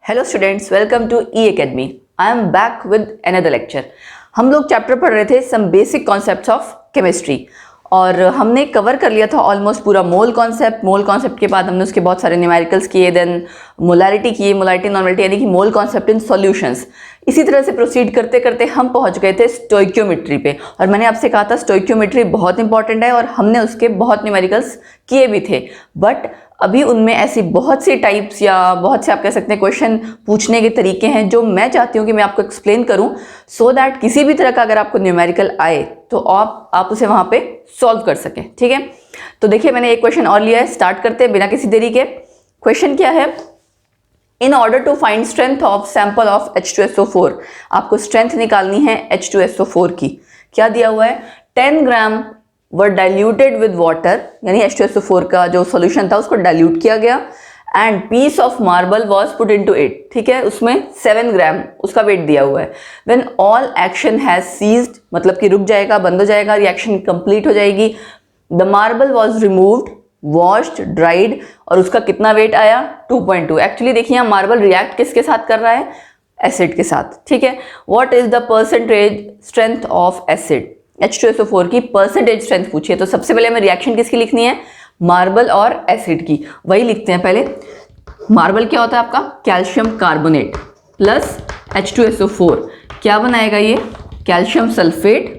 Hello students, welcome to E academy. I am back with another lecture. हम लोग chapter पढ़ रहे थे some basic concepts of chemistry और हमने कवर कर लिया था ऑलमोस्ट पूरा मोल कॉन्सेप्ट के बाद हमने उसके बहुत सारे न्यूमेरिकल्स किए, देन मोलारिटी किए, मोलारिटी नॉर्मलिटी यानी कि मोल कॉन्सेप्ट इन सॉल्यूशंस। इसी तरह से प्रोसीड करते करते हम पहुंच गए थे स्टोइक्योमेट्री पे और मैंने आपसे कहा था स्टोइक्योमेट्री बहुत इंपॉर्टेंट है और हमने उसके बहुत न्यूमेरिकल्स किए भी थे। बट अभी उनमें ऐसी बहुत सी टाइप्स या बहुत से आप कह सकते हैं क्वेश्चन पूछने के तरीके हैं जो मैं चाहती हूँ कि मैं आपको एक्सप्लेन करूँ सो दैट किसी भी तरह का अगर आपको न्यूमेरिकल आए तो आप उसे वहाँ पे सॉल्व कर सकें। ठीक है, तो देखिए मैंने एक क्वेश्चन और लिया है, स्टार्ट करते हैं बिना किसी देरी के। क्वेश्चन क्या है, in order to find strength of sample of H2SO4, आपको स्ट्रेंथ निकालनी है H2SO4 की। क्या दिया हुआ है, 10 ग्राम वर डाइल्यूटेड विद वाटर, यानी H2SO4 का जो सॉल्यूशन था उसको डाइल्यूट किया गया and piece of marble was put into it. ठीक है, उसमें 7 ग्राम उसका वेट दिया हुआ है। When all action has ceased, मतलब कि रुक जाएगा, बंद हो जाएगा, रिएक्शन कंप्लीट हो जाएगी। The marble was removed, washed, dried और उसका कितना वेट आया 2.2। एक्चुअली देखिए यहाँ मार्बल रिएक्ट किसके साथ कर रहा है, एसिड के साथ। ठीक है, what is the percentage strength of acid, H2SO4 की परसेंटेज स्ट्रेंथ पूछिए। तो सबसे पहले हमें रिएक्शन किसकी लिखनी है, मार्बल और एसिड की। वही लिखते हैं पहले। मार्बल क्या होता है आपका, कैल्शियम कार्बोनेट प्लस H2SO4 क्या बनाएगा ये, calcium sulphate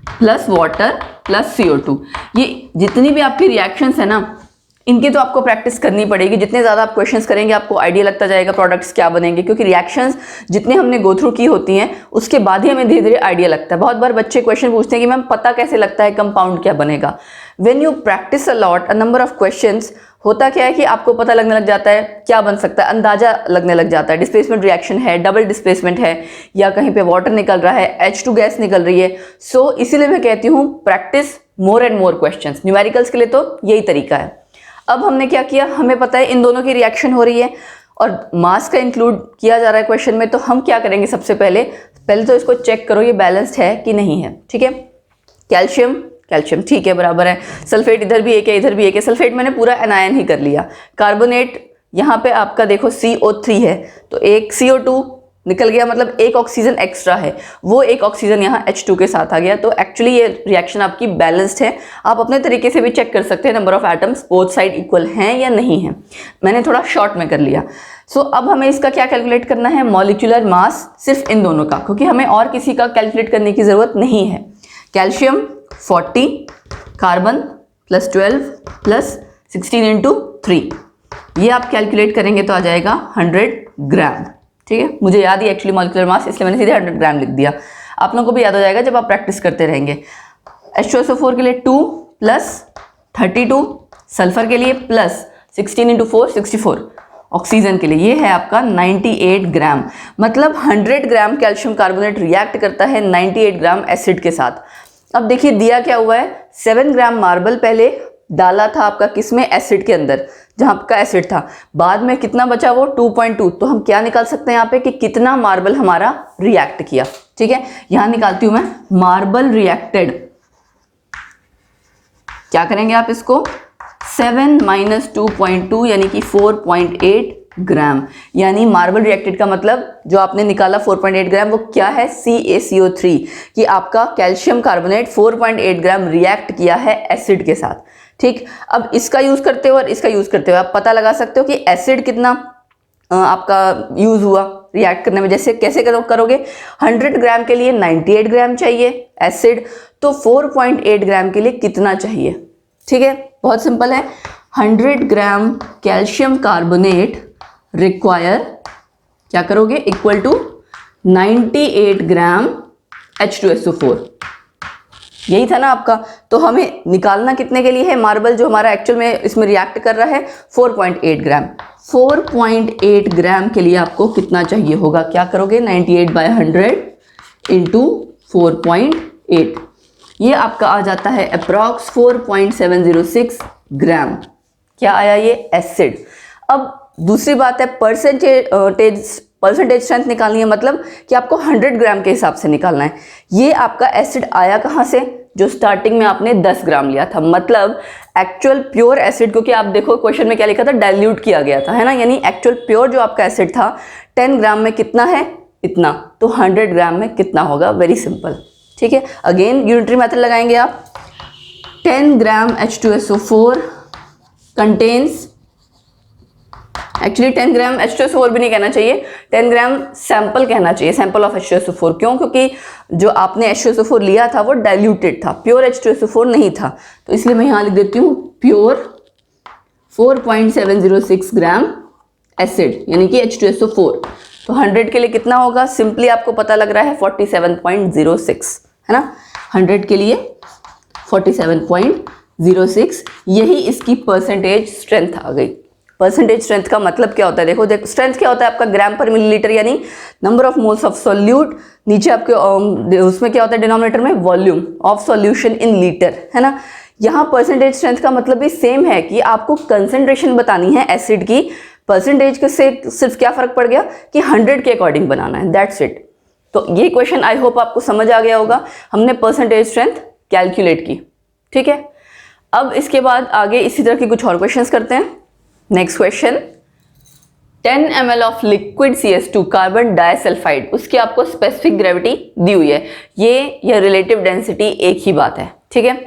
plus water plus CO2। ये जितनी भी आपकी रिएक्शंस है ना, इनकी तो आपको प्रैक्टिस करनी पड़ेगी। जितने ज़्यादा आप क्वेश्चंस करेंगे आपको आइडिया लगता जाएगा प्रोडक्ट्स क्या बनेंगे, क्योंकि रिएक्शंस जितने हमने गो थ्रू की होती हैं उसके बाद ही हमें धीरे धीरे आइडिया लगता है। बहुत बार बच्चे क्वेश्चन पूछते हैं कि मैम पता कैसे लगता है कंपाउंड क्या बनेगा। When you practice a lot a number of questions, होता क्या है कि आपको पता लगने लग जाता है क्या बन सकता है, अंदाजा लगने लग जाता है। डिस्प्लेसमेंट रिएक्शन है, डबल डिस्प्लेसमेंट है, या कहीं पे वाटर निकल रहा है, H2 गैस निकल रही है। सो इसीलिए मैं कहती हूँ practice more and more questions. Numericals के लिए तो यही तरीका है। अब हमने क्या किया, हमें पता है इन दोनों की रिएक्शन हो रही है और मास का इंक्लूड किया जा रहा है क्वेश्चन में। तो हम क्या करेंगे, सबसे पहले तो इसको चेक करो ये बैलेंस्ड है कि नहीं है। ठीक है, कैल्शियम ठीक है, बराबर है। सल्फेट इधर भी एक है, इधर भी एक है। सल्फेट मैंने पूरा एनायन ही कर लिया। कार्बोनेट यहाँ पे आपका देखो CO3 है, तो एक CO2 निकल गया, मतलब एक ऑक्सीजन एक्स्ट्रा है, वो एक ऑक्सीजन यहाँ H2 के साथ आ गया। तो एक्चुअली ये रिएक्शन आपकी बैलेंस्ड है। आप अपने तरीके से भी चेक कर सकते हैं number of atoms both side equal हैं या नहीं है। मैंने थोड़ा शॉर्ट में कर लिया। सो अब हमें इसका क्या कैलकुलेट करना है, मॉलिक्यूलर मास सिर्फ इन दोनों का, क्योंकि हमें और किसी का कैलकुलेट करने की जरूरत नहीं है। Calcium 40, carbon plus 12 plus 16 into 3, ये आप कैलकुलेट करेंगे तो आ जाएगा 100 ग्राम। ठीक है, मुझे याद ही एक्चुअली मॉलिक्यूलर मास, इसलिए मैंने सीधे 100 ग्राम लिख दिया। आप लोगों को भी याद हो जाएगा जब आप प्रैक्टिस करते रहेंगे। H2SO4 के लिए 2 प्लस 32, सल्फर के लिए प्लस 16 इंटू 4 64, ऑक्सीजन के लिए ये है आपका 98 ग्राम। मतलब 100 ग्राम कैल्शियम कार्बोनेट रिएक्ट करता है 98 ग्राम एसिड के साथ। अब देखिए दिया क्या हुआ है, 7 ग्राम मार्बल पहले डाला था आपका किसमें, एसिड के अंदर, जहां आपका एसिड था। बाद में कितना बचा, वो 2.2। तो हम क्या निकाल सकते हैं यहाँ पे कि कितना मार्बल हमारा रिएक्ट किया। ठीक है, यहां निकालती हूं मैं मार्बल रिएक्टेड। क्या करेंगे आप इसको, 7 माइनस 2.2 यानी कि 4.8 ग्राम। यानी मार्बल रिएक्टेड का मतलब जो आपने निकाला 4.8 ग्राम, वो क्या है, CaCO3, कि आपका कैल्शियम कार्बोनेट 4.8 ग्राम रिएक्ट किया है एसिड के साथ। ठीक, अब इसका यूज करते हो और इसका यूज करते हो आप पता लगा सकते हो कि एसिड कितना आपका यूज हुआ रिएक्ट करने में। जैसे कैसे करोगे, 100 ग्राम के लिए 98 ग्राम चाहिए एसिड, तो 4.8 ग्राम के लिए कितना चाहिए। ठीक है, बहुत सिंपल है। 100 ग्राम कैल्शियम कार्बोनेट रिक्वायर, क्या करोगे, इक्वल टू 98 ग्राम H2SO4। यही था ना आपका। तो हमें निकालना कितने के लिए है, मार्बल जो हमारा एक्चुअल में इसमें रिएक्ट कर रहा है 4.8 ग्राम। 4.8 ग्राम के लिए आपको कितना चाहिए होगा, क्या करोगे, 98/100 इंटू 4.8, ये आपका आ जाता है अप्रॉक्स 4.706 ग्राम। क्या आया ये, एसिड। अब दूसरी बात है परसेंटेज स्ट्रेंथ निकालनी है, मतलब कि आपको 100 ग्राम के हिसाब से निकालना है। ये आपका एसिड आया कहाँ से, जो स्टार्टिंग में आपने 10 ग्राम लिया था। मतलब एक्चुअल प्योर एसिड, क्योंकि आप देखो क्वेश्चन में क्या लिखा था, डाइल्यूट किया गया था, है ना, यानी एक्चुअल प्योर जो आपका एसिड था 10 ग्राम में कितना है, इतना, तो 100 ग्राम में कितना होगा, वेरी सिंपल। ठीक है, अगेन यूनिटरी मेथड लगाएंगे आप। 10 ग्राम H2SO4 कंटेन्स, एक्चुअली 10 ग्राम H2SO4 भी नहीं कहना चाहिए, 10 ग्राम सैंपल कहना चाहिए, सैंपल ऑफ H2SO4। क्यों? क्योंकि जो आपने H2SO4 लिया था वो डाइल्यूटेड था, प्योर H2SO4 नहीं था, तो इसलिए मैं यहाँ लिख देती हूँ प्योर 4.706 ग्राम एसिड, यानी कि H2SO4। तो 100 के लिए कितना होगा, सिंपली आपको पता लग रहा है 47.06, है ना, 100 के लिए 47.06, यही इसकी परसेंटेज स्ट्रेंथ आ गई। परसेंटेज स्ट्रेंथ का मतलब क्या होता है, देखो स्ट्रेंथ क्या होता है आपका, ग्राम पर मिलीलीटर, यानी number of moles of solute, नीचे आपके उसमें क्या होता है डिनोमिनेटर में, volume of solution in litre, है ना। यहाँ परसेंटेज स्ट्रेंथ का मतलब भी सेम है कि आपको कंसेंट्रेशन बतानी है एसिड की, परसेंटेज के से सिर्फ क्या फर्क पड़ गया कि 100 के अकॉर्डिंग बनाना है, दैट्स इट। तो ये क्वेश्चन आई होप आपको समझ आ गया होगा, हमने परसेंटेज स्ट्रेंथ कैलकुलेट की। ठीक है, अब इसके बाद आगे इसी तरह के कुछ और क्वेश्चंस करते हैं। Next question, 10 ml of liquid CS2 carbon disulphide, उसकी आपको स्पेसिफिक ग्रेविटी दी हुई है, ये रिलेटिव डेंसिटी एक ही बात है, ठीक है,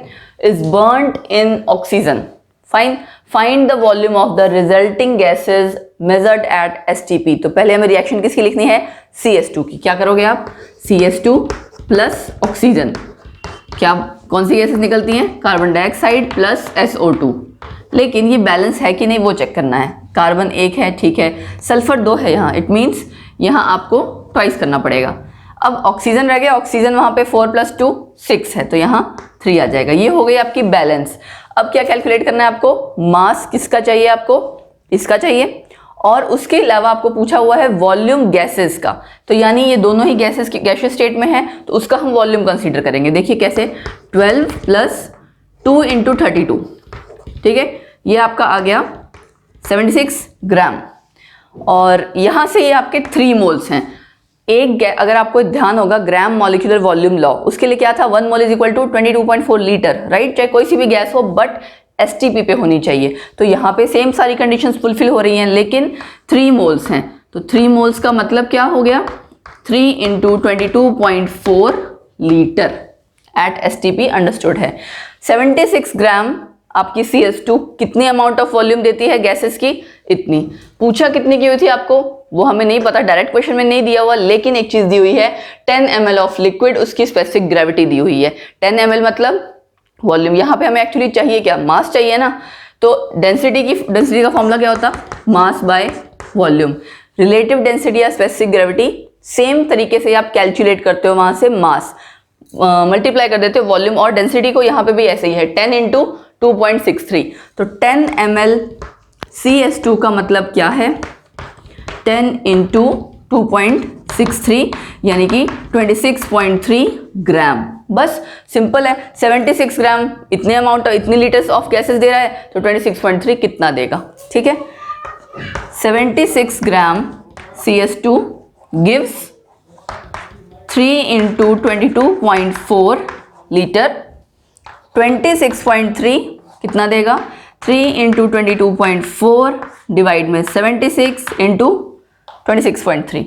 is burned in oxygen, find the volume of the resulting gases measured eight STP। तो पहले हमें रिएक्शन किसकी लिखनी है, CS2 की। क्या करोगे आप, CS2 प्लस ऑक्सीजन, क्या कौन सी गैसेस निकलती हैं, कार्बन डाइऑक्साइड प्लस SO2, लेकिन ये बैलेंस है कि नहीं वो चेक करना है। कार्बन 1 है, ठीक है, सल्फर 2 है यहाँ, इट मीन्स यहाँ आपको ट्वाइस करना पड़ेगा। अब ऑक्सीजन रह गया, ऑक्सीजन वहाँ पे 4 + 2 6 है, तो यहाँ 3 आ जाएगा। ये हो गई आपकी बैलेंस। अब क्या कैलकुलेट करना है आपको, मास किसका चाहिए आपको, इसका चाहिए, और उसके अलावा आपको पूछा हुआ है वॉल्यूम गैसेस का, तो यानी ये दोनों ही गैसेस गैसियस स्टेट में है, तो उसका हम वॉल्यूम कंसीडर करेंगे। देखिए कैसे, 12 + 2 × 32, ठीक है, ये आपका आ गया 76 ग्राम, और यहाँ से ये आपके 3 मोल्स हैं। अगर आपको ध्यान होगा ग्राम मॉलिक्यूलर वॉल्यूम लॉ, उसके लिए क्या था, 1 मोल = 22.4 लीटर, राइट, चाहे कोई सी भी गैस हो बट STP पे होनी चाहिए। तो यहाँ पे सेम सारी कंडीशंस फुलफिल हो रही हैं, लेकिन 3 मोल्स हैं, तो 3 मोल्स का मतलब क्या हो गया, 3 × 22.4 लीटर एट STP अंडरस्टूड है। 76 ग्राम आपकी CS2 कितनी अमाउंट ऑफ वॉल्यूम देती है गैसेस की, इतनी। पूछा कितनी की हुई थी आपको, वो हमें नहीं पता, डायरेक्ट क्वेश्चन में नहीं दिया हुआ, लेकिन एक चीज दी हुई है 10 ml ऑफ लिक्विड, उसकी स्पेसिफिक ग्रेविटी दी हुई है। 10 ml मतलब वॉल्यूम, यहाँ पे हमें एक्चुअली चाहिए क्या, मास चाहिए ना, तो डेंसिटी का फॉर्मूला क्या होता, mass by volume. Relative density या स्पेसिफिक ग्रेविटी सेम तरीके से आप कैलकुलेट करते हो, वहां से मास मल्टीप्लाई कर देते हो वॉल्यूम और डेंसिटी को, यहाँ पे भी ऐसे ही है 10 × 2.63, तो 10 ml CS2 का मतलब क्या है, 10 × 2.63 यानी कि 26.3 ग्राम। बस सिंपल है, 76 ग्राम इतने अमाउंट, इतनी लीटर्स ऑफ गैसेस दे रहा है, तो 26.3 कितना देगा, ठीक है। 76 ग्राम CS2 गिव्स 3 × 22.4 लीटर, 26.3 कितना देगा, 3 × 22.4 डिवाइड में 76 × 26.3,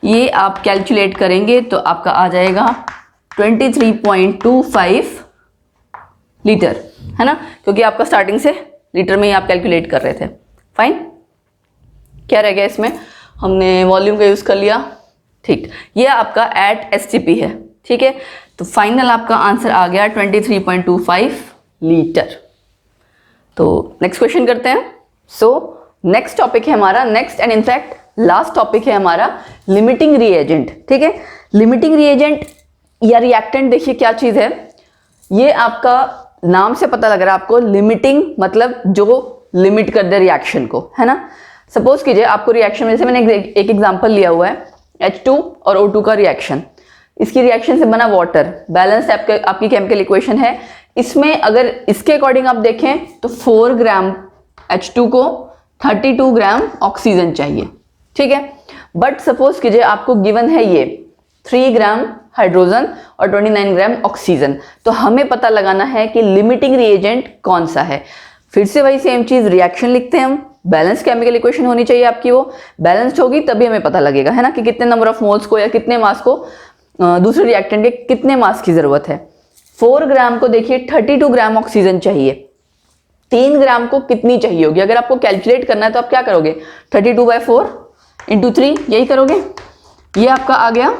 ये आप कैलकुलेट करेंगे तो आपका आ जाएगा 23.25 लीटर, है ना, क्योंकि आपका स्टार्टिंग से लीटर में ही आप कैलकुलेट कर रहे थे। फाइन, क्या रह गया इसमें, हमने वॉल्यूम का यूज कर लिया, ठीक, ये आपका एट STP है, ठीक है, तो फाइनल आपका आंसर आ गया 23.25 लीटर। तो नेक्स्ट क्वेश्चन करते हैं। सो नेक्स्ट टॉपिक है हमारा, next and in fact last topic है हमारा लिमिटिंग रिएजेंट, ठीक है। लिमिटिंग रिएजेंट या रिएक्टेंट, देखिए क्या चीज है, ये आपका नाम से पता लग रहा है आपको, लिमिटिंग मतलब जो लिमिट कर दे रिएक्शन को, है ना। सपोज कीजिए आपको रिएक्शन में, जैसे मैंने एक एग्जांपल लिया हुआ है H2 और O2 का रिएक्शन, इसकी रिएक्शन से बना वाटर, बैलेंस आपकी केमिकल इक्वेशन है। इसमें अगर इसके अकॉर्डिंग आप देखें तो 4 ग्राम H2 को 32 ग्राम ऑक्सीजन चाहिए, ठीक है। बट सपोज कीजिए आपको गिवन है ये 3 ग्राम हाइड्रोजन और 29 ग्राम ऑक्सीजन। तो हमें पता लगाना है कि लिमिटिंग रिएजेंट कौन सा है। फिर से वही सेम चीज, रिएक्शन लिखते हैं हम, बैलेंस केमिकल इक्वेशन होनी चाहिए आपकी, वो बैलेंस्ड होगी तभी हमें पता लगेगा, है ना, कि कितने नंबर ऑफ मोल्स को या कितने मास को दूसरे रिएक्टेंट के कितने मास की जरूरत है। 4 ग्राम को देखिए 32 ग्राम ऑक्सीजन चाहिए, 3 ग्राम को कितनी चाहिए होगी। अगर आपको कैलकुलेट करना है तो आप क्या करोगे, 32/4 इंटू 3 यही करोगे। ये आपका आ गया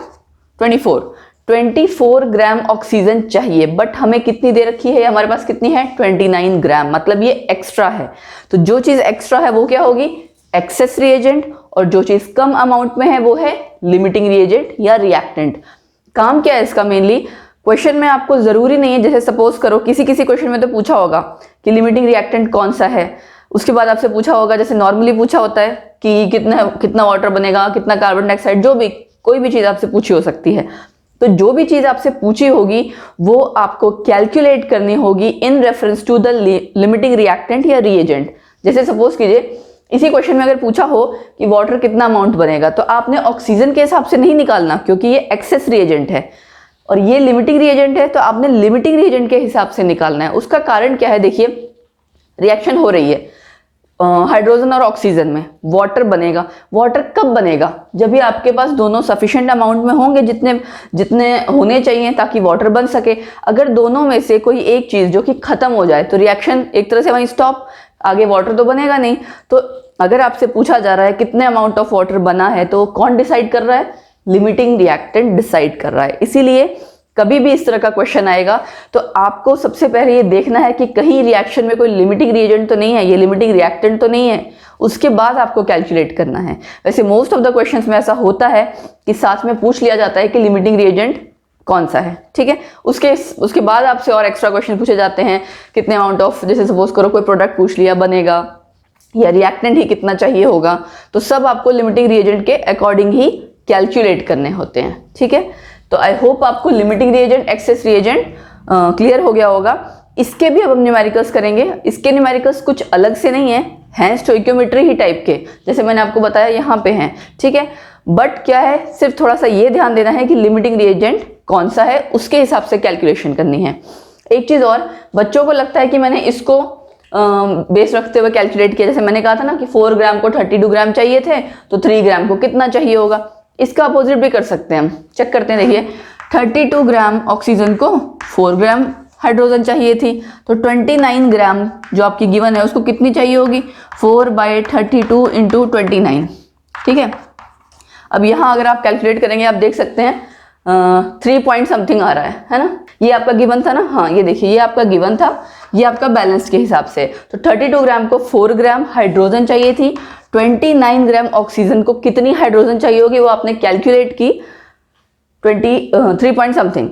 24 ग्राम ऑक्सीजन चाहिए, बट हमें कितनी दे रखी है, हमारे पास कितनी है 29 ग्राम, मतलब ये एक्स्ट्रा है। तो जो चीज एक्स्ट्रा है वो क्या होगी, एक्सेस रिएजेंट, और जो चीज कम अमाउंट में है वो है लिमिटिंग रिएजेंट या रिएक्टेंट। काम क्या है इसका, मेनली क्वेश्चन में आपको जरूरी नहीं है, जैसे सपोज करो किसी क्वेश्चन में तो पूछा होगा कि लिमिटिंग रिएक्टेंट कौन सा है, उसके बाद आपसे पूछा होगा, जैसे नॉर्मली पूछा होता है कि कितना वाटर बनेगा, कितना कार्बन डाइऑक्साइड, जो भी कोई भी चीज आपसे पूछी हो सकती है। तो जो भी चीज आपसे पूछी होगी वो आपको कैलकुलेट करनी होगी in reference to the limiting reactant या रिएजेंट। जैसे सपोज कीजिए इसी क्वेश्चन में अगर पूछा हो कि वाटर कितना अमाउंट बनेगा, तो आपने ऑक्सीजन के हिसाब से नहीं निकालना, क्योंकि ये एक्सेस रिएजेंट है और ये लिमिटिंग रिएजेंट है, तो आपने लिमिटिंग रिएजेंट के हिसाब से निकालना है। उसका कारण क्या है, देखिए रिएक्शन हो रही है हाइड्रोजन और ऑक्सीजन में, वाटर बनेगा। वाटर कब बनेगा, जब भी आपके पास दोनों सफिशिएंट अमाउंट में होंगे, जितने होने चाहिए ताकि वाटर बन सके। अगर दोनों में से कोई एक चीज जो कि खत्म हो जाए तो रिएक्शन एक तरह से वहीं स्टॉप, आगे वाटर तो बनेगा नहीं। तो अगर आपसे पूछा जा रहा है कितने अमाउंट ऑफ वाटर बना है, तो कौन डिसाइड कर रहा है, लिमिटिंग रिएक्टेंट डिसाइड कर रहा है। इसीलिए कभी भी इस तरह का क्वेश्चन आएगा तो आपको सबसे पहले ये देखना है कि कहीं रिएक्शन में कोई लिमिटिंग रिएजेंट तो नहीं है, ये लिमिटिंग रिएक्टेंट तो नहीं है, उसके बाद आपको कैलकुलेट करना है। वैसे मोस्ट ऑफ द क्वेश्चंस में ऐसा होता है कि साथ में पूछ लिया जाता है कि लिमिटिंग रिएजेंट कौन सा है, ठीक है। उसके बाद आपसे और एक्स्ट्रा क्वेश्चन पूछे जाते हैं, कितने अमाउंट ऑफ, जैसे सपोज करो कोई प्रोडक्ट पूछ लिया बनेगा, या रिएक्टेंट ही कितना चाहिए होगा, तो सब आपको लिमिटिंग रिएजेंट के अकॉर्डिंग ही कैलकुलेट करने होते हैं, ठीक है। तो आई होप आपको limiting reagent, access reagent clear हो गया होगा। इसके भी अब हम न्यूमेरिकल्स करेंगे। इसके न्यूमेरिकल्स कुछ अलग से नहीं हैं स्टोइकियोमेट्री ही टाइप के, जैसे मैंने आपको बताया यहाँ पे हैं, ठीक है। बट क्या है, सिर्फ थोड़ा सा ये ध्यान देना है कि लिमिटिंग रिएजेंट कौन सा है, उसके हिसाब से कैलकुलेशन करनी है। एक चीज और, बच्चों को लगता है कि मैंने इसको बेस रखते हुए कैलकुलेट किया, जैसे मैंने कहा था ना कि 4 ग्राम को 32 ग्राम चाहिए थे, तो 3 ग्राम को कितना चाहिए होगा। इसका अपोजिट भी कर सकते हैं हम, चेक करते हैं। देखिए 32 ग्राम ऑक्सीजन को 4 ग्राम हाइड्रोजन चाहिए थी, तो 29 ग्राम जो आपकी गिवन है उसको कितनी चाहिए होगी, 4/32 इंटू 29, ठीक है। अब यहाँ अगर आप कैलकुलेट करेंगे आप देख सकते हैं 3 पॉइंट समथिंग आ रहा है ना। ये आपका गिवन था ना, हाँ ये देखिए ये आपका गिवन था, ये आपका बैलेंस के हिसाब से। तो 32 ग्राम को 4 ग्राम हाइड्रोजन चाहिए थी, 29 ग्राम ऑक्सीजन को कितनी हाइड्रोजन चाहिए होगी वो आपने कैलकुलेट की 3 पॉइंट समथिंग,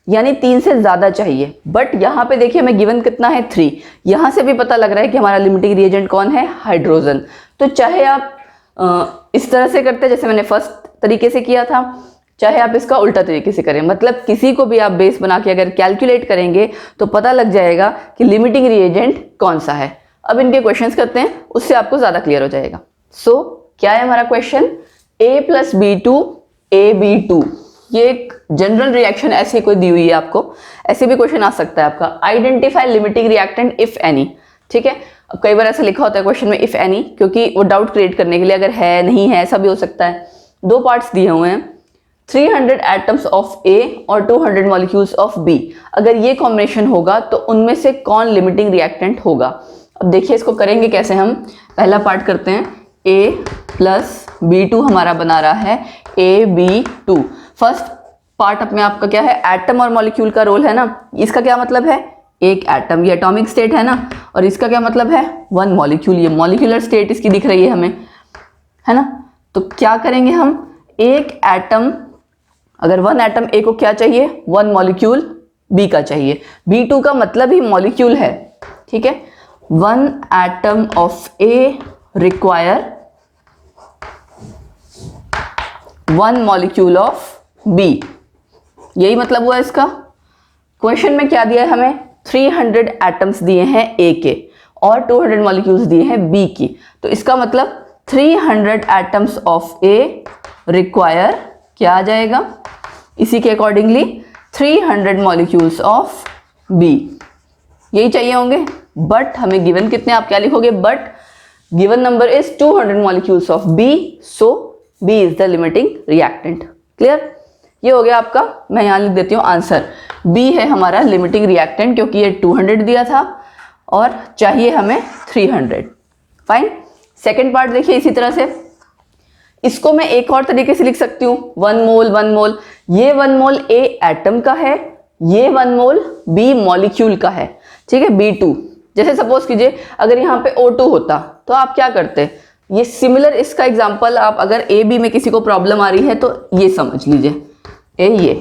यानी 3 से ज्यादा चाहिए। बट यहाँ पे देखिए हमें गिवन कितना है 3, यहाँ से भी पता लग रहा है कि हमारा लिमिटिंग रिएजेंट कौन है, हाइड्रोजन। तो चाहे आप इस तरह से करते जैसे मैंने फर्स्ट तरीके से किया था, चाहे आप इसका उल्टा तरीके से करें, मतलब किसी को भी आप बेस बना के अगर कैलकुलेट करेंगे तो पता लग जाएगा कि लिमिटिंग रिएजेंट कौन सा है। अब इनके क्वेश्चंस करते हैं, उससे आपको ज्यादा क्लियर हो जाएगा। सो क्या है हमारा क्वेश्चन, A+B2 AB2, ये एक जनरल रिएक्शन ऐसे कोई दी हुई है आपको, ऐसे भी क्वेश्चन आ सकता है आपका, identify limiting reactant if any, ठीक है। अब कई बार ऐसा लिखा होता है क्वेश्चन में इफ एनी, क्योंकि वो डाउट क्रिएट करने के लिए, अगर है नहीं है ऐसा भी हो सकता है। 2 पार्ट्स दिए हुए हैं, 300 एटम्स ऑफ A और 200 मॉलिक्यूल्स ऑफ B, अगर ये कॉम्बिनेशन होगा तो उनमें से कौन लिमिटिंग रिएक्टेंट होगा। अब देखिए इसको करेंगे कैसे हम, पहला पार्ट करते हैं, A+B2 हमारा बना रहा है AB2। फर्स्ट पार्ट में आपका क्या है, एटम और मॉलिक्यूल का रोल है ना। इसका क्या मतलब है, एक एटम, ये एटॉमिक स्टेट है ना, और इसका क्या मतलब है, 1 मॉलिक्यूल, ये मॉलिक्यूलर स्टेट इसकी दिख रही है हमें, है ना। तो क्या करेंगे हम, एक एटम, अगर 1 एटम A को क्या चाहिए, 1 मॉलिक्यूल B का चाहिए, B2 का मतलब ही मॉलिक्यूल है, ठीक है। 1 atom of A require 1 molecule of B, यही मतलब हुआ इसका। क्वेश्चन में क्या दिया है हमें, 300 एटम्स दिए हैं A के और 200 मॉलिक्यूल्स दिए हैं B की, तो इसका मतलब 300 एटम्स ऑफ A रिक्वायर क्या आ जाएगा, इसी के अकॉर्डिंगली 300 मॉलिक्यूल्स ऑफ बी, यही चाहिए होंगे। बट हमें गिवन कितने, आप क्या लिखोगे, but given number is 200 molecules of B, so B is the limiting reactant. Clear, ये हो गया आपका। मैं यहां लिख देती हूँ आंसर, बी है हमारा लिमिटिंग रिएक्टेंट, क्योंकि ये 200 दिया था और चाहिए हमें 300। फाइन। सेकेंड पार्ट देखिए इसी तरह से, इसको मैं एक और तरीके से लिख सकती हूँ, 1 मोल 1 मोल, ये 1 मोल ए एटम का है, ये 1 मोल बी मॉलिक्यूल का है, ठीक है, B2। जैसे सपोज कीजिए अगर यहाँ पे O2 होता तो आप क्या करते, ये सिमिलर, इसका एग्जांपल आप अगर ए बी में किसी को प्रॉब्लम आ रही है तो ये समझ लीजिए, ये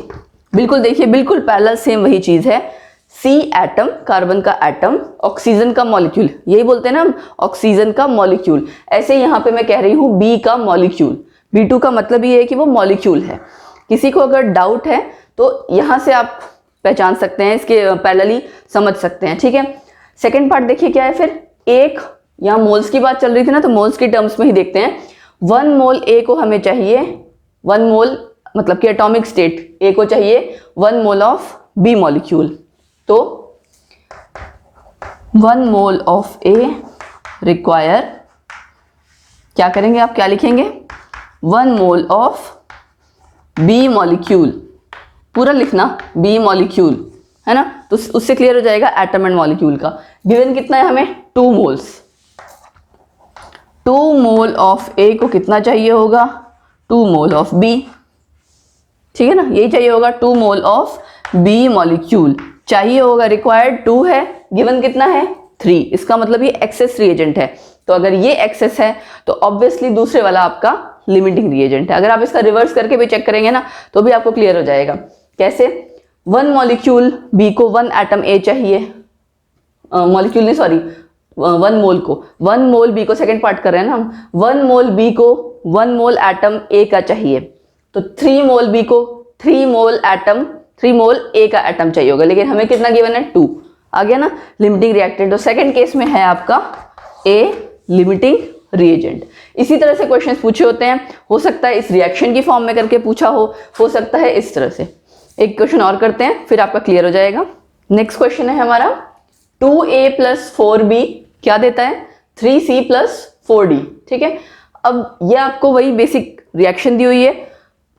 बिल्कुल देखिए बिल्कुल पैरेलल सेम वही चीज है। सी एटम, कार्बन का एटम, ऑक्सीजन का मॉलिक्यूल, यही बोलते हैं ना हम, ऑक्सीजन का मॉलिक्यूल। ऐसे यहाँ पे मैं कह रही हूँ बी का मॉलिक्यूल, B2 का मतलब ये है कि वो मॉलिक्यूल है। किसी को अगर डाउट है तो यहाँ से आप पहचान सकते हैं, इसके पैरेलली समझ सकते हैं, ठीक है। सेकेंड पार्ट देखिए क्या है फिर, एक, यहाँ मोल्स की बात चल रही थी ना, तो मोल्स की टर्म्स में ही देखते हैं। 1 मोल ए को हमें चाहिए, 1 मोल मतलब कि एटॉमिक स्टेट ए को चाहिए 1 मोल ऑफ बी मॉलिक्यूल, तो 1 मोल ऑफ ए रिक्वायर, क्या करेंगे आप, क्या लिखेंगे, 1 मोल ऑफ बी मॉलिक्यूल, पूरा लिखना बी मॉलिक्यूल, है ना, तो उससे क्लियर हो जाएगा एटम एंड मॉलिक्यूल का। गिवन कितना है हमें, 2 मोल्स, 2 मोल ऑफ ए को कितना चाहिए होगा, 2 मोल ऑफ बी, ठीक है ना, यही चाहिए होगा, 2 मोल ऑफ बी मॉलिक्यूल चाहिए होगा, रिक्वायर्ड 2 है, गिवन कितना है 3, इसका मतलब ये एक्सेस रिएजेंट है। तो अगर ये एक्सेस है तो ऑब्वियसली दूसरे वाला आपका लिमिटिंग रिएजेंट है। अगर आप इसका रिवर्स करके भी चेक करेंगे ना तो भी आपको क्लियर हो जाएगा। कैसे, 1 मॉलिक्यूल बी को 1 एटम ए चाहिए, मॉलिक्यूल नहीं सॉरी 1 मोल को, 1 मोल बी को, सेकेंड पार्ट कर रहे हैं ना हम, 1 मोल बी को 1 मोल एटम ए का चाहिए, तो 3 मोल बी को 3 मोल ए का एटम चाहिए होगा, लेकिन हमें कितना गिवन है 2, आ गया ना लिमिटिंग रिएक्टेंट। तो सेकंड केस में है आपका ए लिमिटिंग रिएजेंट। इसी तरह से क्वेश्चंस पूछे होते हैं, हो सकता है इस रिएक्शन की फॉर्म में करके पूछा हो सकता है इस तरह से। एक क्वेश्चन और करते हैं फिर आपका क्लियर हो जाएगा। नेक्स्ट क्वेश्चन है हमारा 2a + 4b क्या देता है, 3c + 4d, ठीक है। अब ये आपको वही बेसिक रिएक्शन दी हुई है,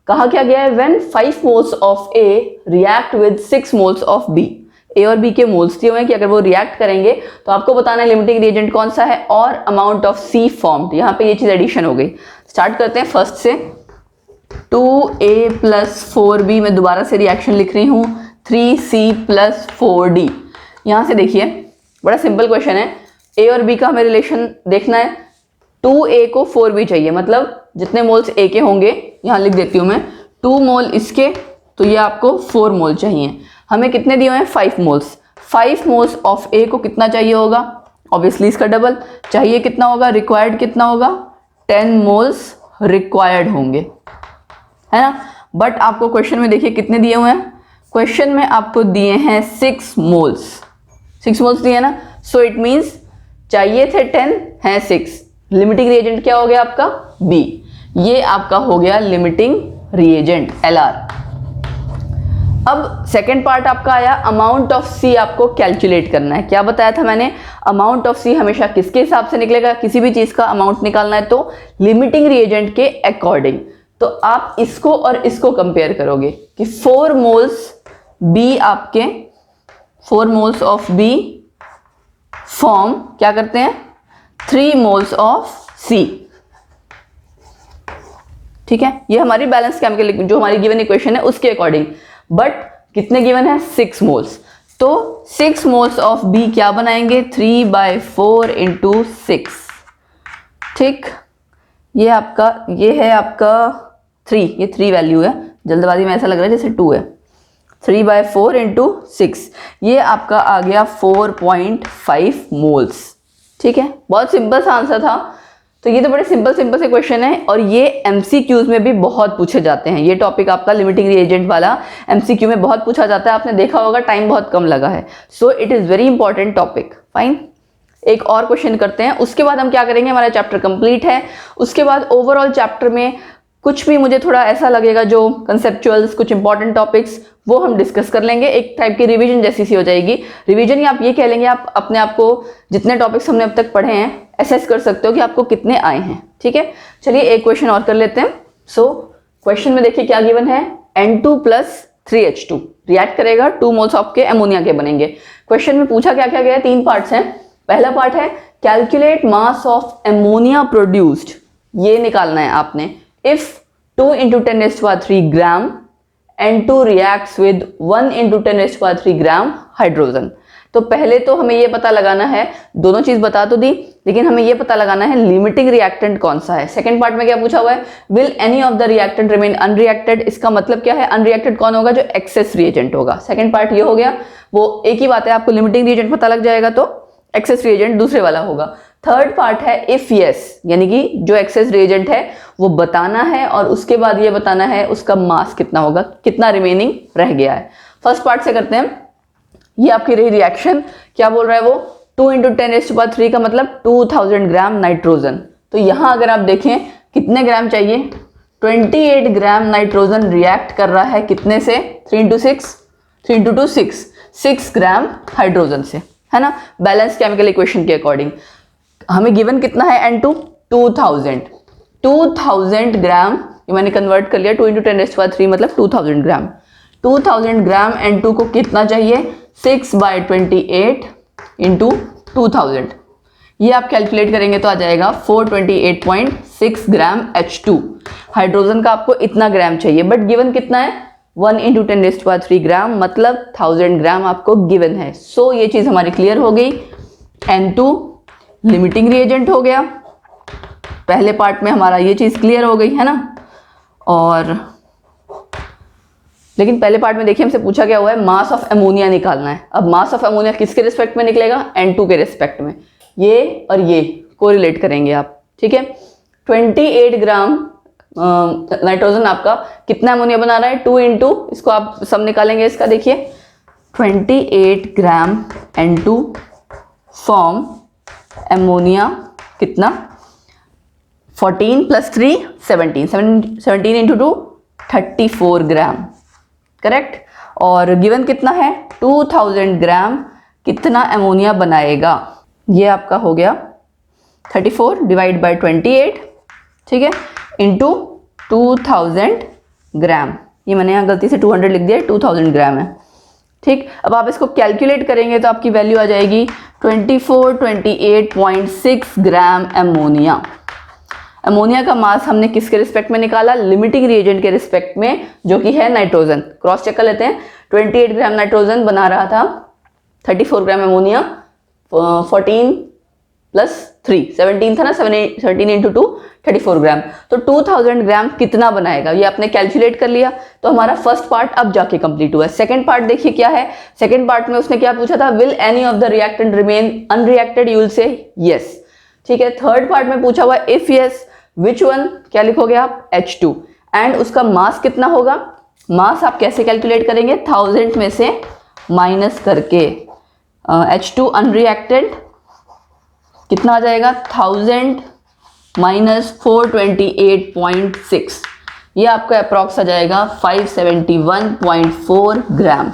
कहा क्या गया है, when 5 moles of A react with 6 moles of B, ए और बी के मोल्स दिए हुए हैं कि अगर वो रिएक्ट करेंगे तो आपको बताना है लिमिटिंग रिएजेंट कौन सा है और अमाउंट ऑफ C फॉर्म्ड। यहाँ पे ये चीज एडिशन हो गई। स्टार्ट करते हैं फर्स्ट से, 2a + 4b में दोबारा से रिएक्शन लिख रही हूँ, 3c + 4d। यहाँ से देखिए बड़ा सिंपल क्वेश्चन है, ए और बी का हमें रिलेशन देखना है, 2a को 4b चाहिए, मतलब जितने मोल्स a के होंगे, यहाँ लिख देती हूँ मैं 2 मोल इसके, तो ये आपको 4 मोल चाहिए। हमें कितने दिए हुए हैं 5 मोल्स, 5 मोल्स ऑफ A को कितना चाहिए होगा, ऑब्वियसली इसका डबल चाहिए, कितना होगा, रिक्वायर्ड कितना होगा, 10 मोल्स रिक्वायर्ड होंगे, है ना। बट आपको क्वेश्चन में देखिए कितने दिए हुए हैं, क्वेश्चन में आपको दिए हैं 6 मोल्स, 6 मोल्स दिए ना, सो इट मीन्स चाहिए थे 10 है 6, लिमिटिंग रिएजेंट क्या हो गया आपका B, ये आपका हो गया लिमिटिंग रिएजेंट LR। अब सेकेंड पार्ट आपका आया, अमाउंट ऑफ C आपको कैलकुलेट करना है। क्या बताया था मैंने, अमाउंट ऑफ C हमेशा किसके हिसाब से निकलेगा, किसी भी चीज का अमाउंट निकालना है तो लिमिटिंग रिएजेंट के अकॉर्डिंग। तो आप इसको और इसको कंपेयर करोगे कि 4 मोल्स B आपके 4 मोल्स ऑफ B फॉर्म क्या करते हैं 3 मोल्स ऑफ C, ठीक है। ये हमारी बैलेंस केमिकल जो हमारी गिवन इक्वेशन है उसके अकॉर्डिंग, बट कितने गिवन है 6 मोल्स, तो 6 मोल्स ऑफ B क्या बनाएंगे 3/4 × 6, ठीक। ये आपका ये है आपका 3, ये 3 वैल्यू है, जल्दबाजी में ऐसा लग रहा है जैसे 2 है, 3/4 × 6, ये आपका आ गया 4.5 मोल्स, ठीक है। बहुत सिंपल सा आंसर था। तो ये तो बड़े सिंपल से क्वेश्चन है और ये MCQs में भी बहुत पूछे जाते हैं। ये टॉपिक आपका लिमिटिंग रिएजेंट वाला MCQ में बहुत पूछा जाता है, आपने देखा होगा, टाइम बहुत कम लगा है, so it is very important topic. Fine, एक और क्वेश्चन करते हैं, उसके बाद हम क्या करेंगे, हमारा चैप्टर कंप्लीट है। उसके बाद ओवरऑल चैप्टर में कुछ भी मुझे थोड़ा ऐसा लगेगा जो कंसेप्चुअल्स, कुछ इंपॉर्टेंट टॉपिक्स, वो हम डिस्कस कर लेंगे। एक टाइप की रिवीजन जैसी सी हो जाएगी। रिवीजन या आप ये कह लेंगे, आप अपने आप को जितने टॉपिक्स हमने अब तक पढ़े हैं असेस कर सकते हो कि आपको कितने आए हैं। ठीक है, चलिए एक क्वेश्चन और कर लेते हैं। सो क्वेश्चन में देखिए क्या गिवन है, N2 + 3H2 रिएक्ट करेगा, 2 मोल्स ऑफ के अमोनिया के बनेंगे। क्वेश्चन में पूछा क्या क्या गया है, 3 पार्ट्स हैं। पहला पार्ट है calculate mass of ammonia produced, ये निकालना है आपने। If 2 × 10⁻³ gram N2 reacts with 1 × 10⁻³ gram hydrogen. तो पहले तो हमें ये पता लगाना है, दोनों चीज बता तो दी, लेकिन हमें ये पता लगाना है लिमिटिंग रिएक्टेंट कौन सा है। सेकंड पार्ट में क्या पूछा हुआ है, will any of the reactant remain unreacted. इसका मतलब क्या है, अनरिएक्टेड कौन होगा, जो एक्सेस रिएजेंट होगा। सेकंड पार्ट ये हो गया, वो एक ही बात है, आपको लिमिटिंग रिएजेंट पता लग जाएगा तो एक्सेस रिएजेंट दूसरे वाला होगा। थर्ड पार्ट है इफ यस, यानी कि जो एक्सेस रिएजेंट है वो बताना है और उसके बाद ये बताना है उसका मास कितना होगा, कितना रिमेनिंग रह गया है। फर्स्ट पार्ट से करते हैं। ये आपकी रही रिएक्शन, क्या बोल रहा है वो, 2 × 10⁻³ का मतलब 2000 ग्राम नाइट्रोजन। तो यहां अगर आप देखें कितने ग्राम चाहिए, 28 ग्राम नाइट्रोजन रिएक्ट कर रहा है कितने से, 3 × 6, 3 × 2 6 ग्राम हाइड्रोजन से, है ना, बैलेंस केमिकल इक्वेशन के अकॉर्डिंग। हमें गिवन कितना है N2, 2000 ग्राम, ये मैंने कन्वर्ट कर लिया, 2 × 10⁻³ मतलब 2000 ग्राम। 2000 ग्राम N2 को कितना चाहिए, 6/28 × 2000। ये आप कैलकुलेट करेंगे तो आ जाएगा 428.6 ग्राम H2। हाइड्रोजन का आपको इतना ग्राम चाहिए, बट गिवन कितना है, 1 × 10⁻³ ग्राम, मतलब 1000 ग्राम आपको गिवन है। सो ये चीज हमारी क्लियर हो गई। N2 लिमिटिंग रिएजेंट हो गया, पहले पार्ट में हमारा ये चीज क्लियर हो गई है ना। और लेकिन पहले पार्ट में देखिए हमसे पूछा क्या हुआ है, मास ऑफ अमोनिया निकालना है। अब मास ऑफ अमोनिया किसके रिस्पेक्ट में निकलेगा, N2 के रिस्पेक्ट में। ये और ये कोरिलेट करेंगे आप, ठीक है। 28 ग्राम नाइट्रोजन आपका कितना अमोनिया बना रहा है, 2 × इसको आप सब निकालेंगे इसका, देखिए 28 ग्राम N2 फॉर्म अमोनिया कितना, 14 + 3 17 × 2 34 ग्राम, करेक्ट। और गिवन कितना है, 2000 ग्राम कितना अमोनिया बनाएगा, ये आपका हो गया 34 / 28, ठीक है, इंटू 2000 ग्राम। ये मैंने यहाँ गलती से 200 लिख दिया, 2000 ग्राम है, ठीक। अब आप इसको कैलकुलेट करेंगे तो आपकी वैल्यू आ जाएगी 28.6 ग्राम अमोनिया। अमोनिया का मास हमने किसके रिस्पेक्ट में निकाला, लिमिटिंग रिएजेंट के रिस्पेक्ट में, जो कि है नाइट्रोजन। क्रॉस चेक कर लेते हैं, 28 ग्राम नाइट्रोजन बना रहा था, 34 ग्राम अमोनिया, 14 + 3 17 था ना, 17 × 2 34 ग्राम। तो 2000 ग्राम कितना बनाएगा, ये आपने कैलकुलेट कर लिया। तो हमारा फर्स्ट पार्ट अब जाके कंप्लीट हुआ है। सेकंड पार्ट देखिए क्या है, सेकंड पार्ट में उसने क्या पूछा था, will any of the reactant remain unreacted, you will say yes, ठीक है। थर्ड पार्ट में पूछा हुआ इफ यस विच वन, क्या लिखोगे आप, H2, एंड उसका मास कितना होगा। मास आप कैसे कैलकुलेट करेंगे, 1000 में से माइनस करके H2 अनरिएक्टेड कितना आ जाएगा, 1000 - 428.6, ये आपका अप्रॉक्स आ जाएगा 571.4 ग्राम।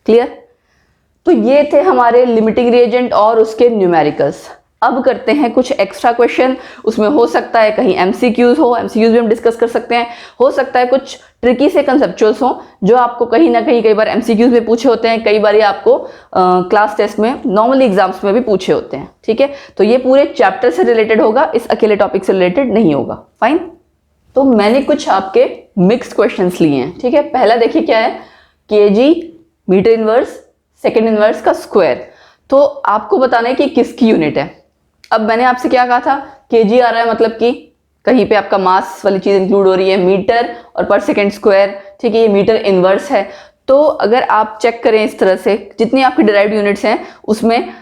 क्लियर। तो ये थे हमारे लिमिटिंग रिएजेंट और उसके न्यूमेरिकल्स। अब करते हैं कुछ एक्स्ट्रा क्वेश्चन, उसमें हो सकता है कहीं एमसीक्यूज हो, एमसीक्यूज भी हम डिस्कस कर सकते हैं, हो सकता है कुछ ट्रिकी से कंसेप्चुअल्स हो जो आपको कहीं ना कहीं कई बार एमसीक्यूज में पूछे होते हैं, कई बार ये आपको क्लास टेस्ट में, नॉर्मली एग्जाम्स में भी पूछे होते हैं, ठीक है। तो ये पूरे चैप्टर से रिलेटेड होगा, इस अकेले टॉपिक से रिलेटेड नहीं होगा, फाइन। तो मैंने कुछ आपके मिक्स्ड क्वेश्चंस लिए हैं, ठीक है। पहला देखिए क्या है, KG meter inverse second inverse का स्क्वायर। तो आपको बताना है कि किसकी यूनिट है। अब मैंने आपसे क्या कहा था, केजी आ रहा है, मतलब कि कहीं पे आपका मास वाली चीज इंक्लूड हो रही है, मीटर और पर सेकेंड स्क्वायर, ठीक है, ये मीटर इनवर्स है। तो अगर आप चेक करें इस तरह से, जितनी आपकी डिराइव्ड यूनिट्स हैं उसमें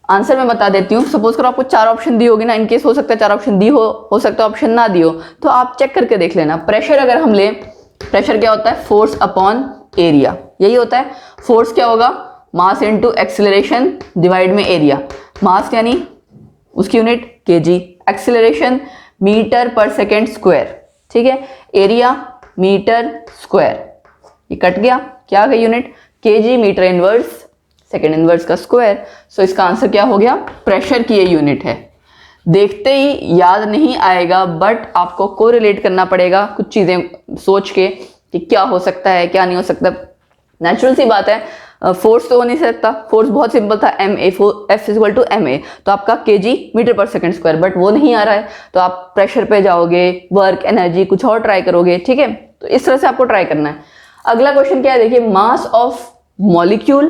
आंसर मैं बता देती हूँ। सपोज करो आपको 4 ऑप्शन दी होगी ना, इनकेस हो सकता है 4 ऑप्शन दी हो सकता है ऑप्शन ना दी हो, तो आप चेक करके देख लेना। प्रेशर अगर हम लें, प्रेशर क्या होता है, फोर्स अपॉन एरिया, यही होता है। फोर्स क्या होगा, मास इनटू एक्सेलरेशन डिवाइड में एरिया। मास यानी उसकी यूनिट केजी, एक्सेलरेशन मीटर पर सेकेंड स्क्वायर, ठीक है। एरिया मीटर स्क्वायर, ये कट गया, क्या आ गई unit, KG meter inverse second inverse का स्क्वायर। सो इसका आंसर क्या हो गया, प्रेशर की ये यूनिट है। देखते ही याद नहीं आएगा, बट आपको कोरिलेट करना पड़ेगा कुछ चीजें सोच के कि क्या हो सकता है क्या नहीं हो सकता। नेचुरल सी बात है, फोर्स तो हो नहीं सकता, फोर्स बहुत सिंपल था, M A, F equal to M A, तो आपका केजी मीटर पर सेकंड स्क्वायर, बट वो नहीं आ रहा है, तो आप प्रेशर पे जाओगे, वर्क एनर्जी कुछ और ट्राई करोगे, ठीक है। तो इस तरह से आपको ट्राई करना है। अगला क्वेश्चन क्या है, देखिए, मास ऑफ मॉलिक्यूल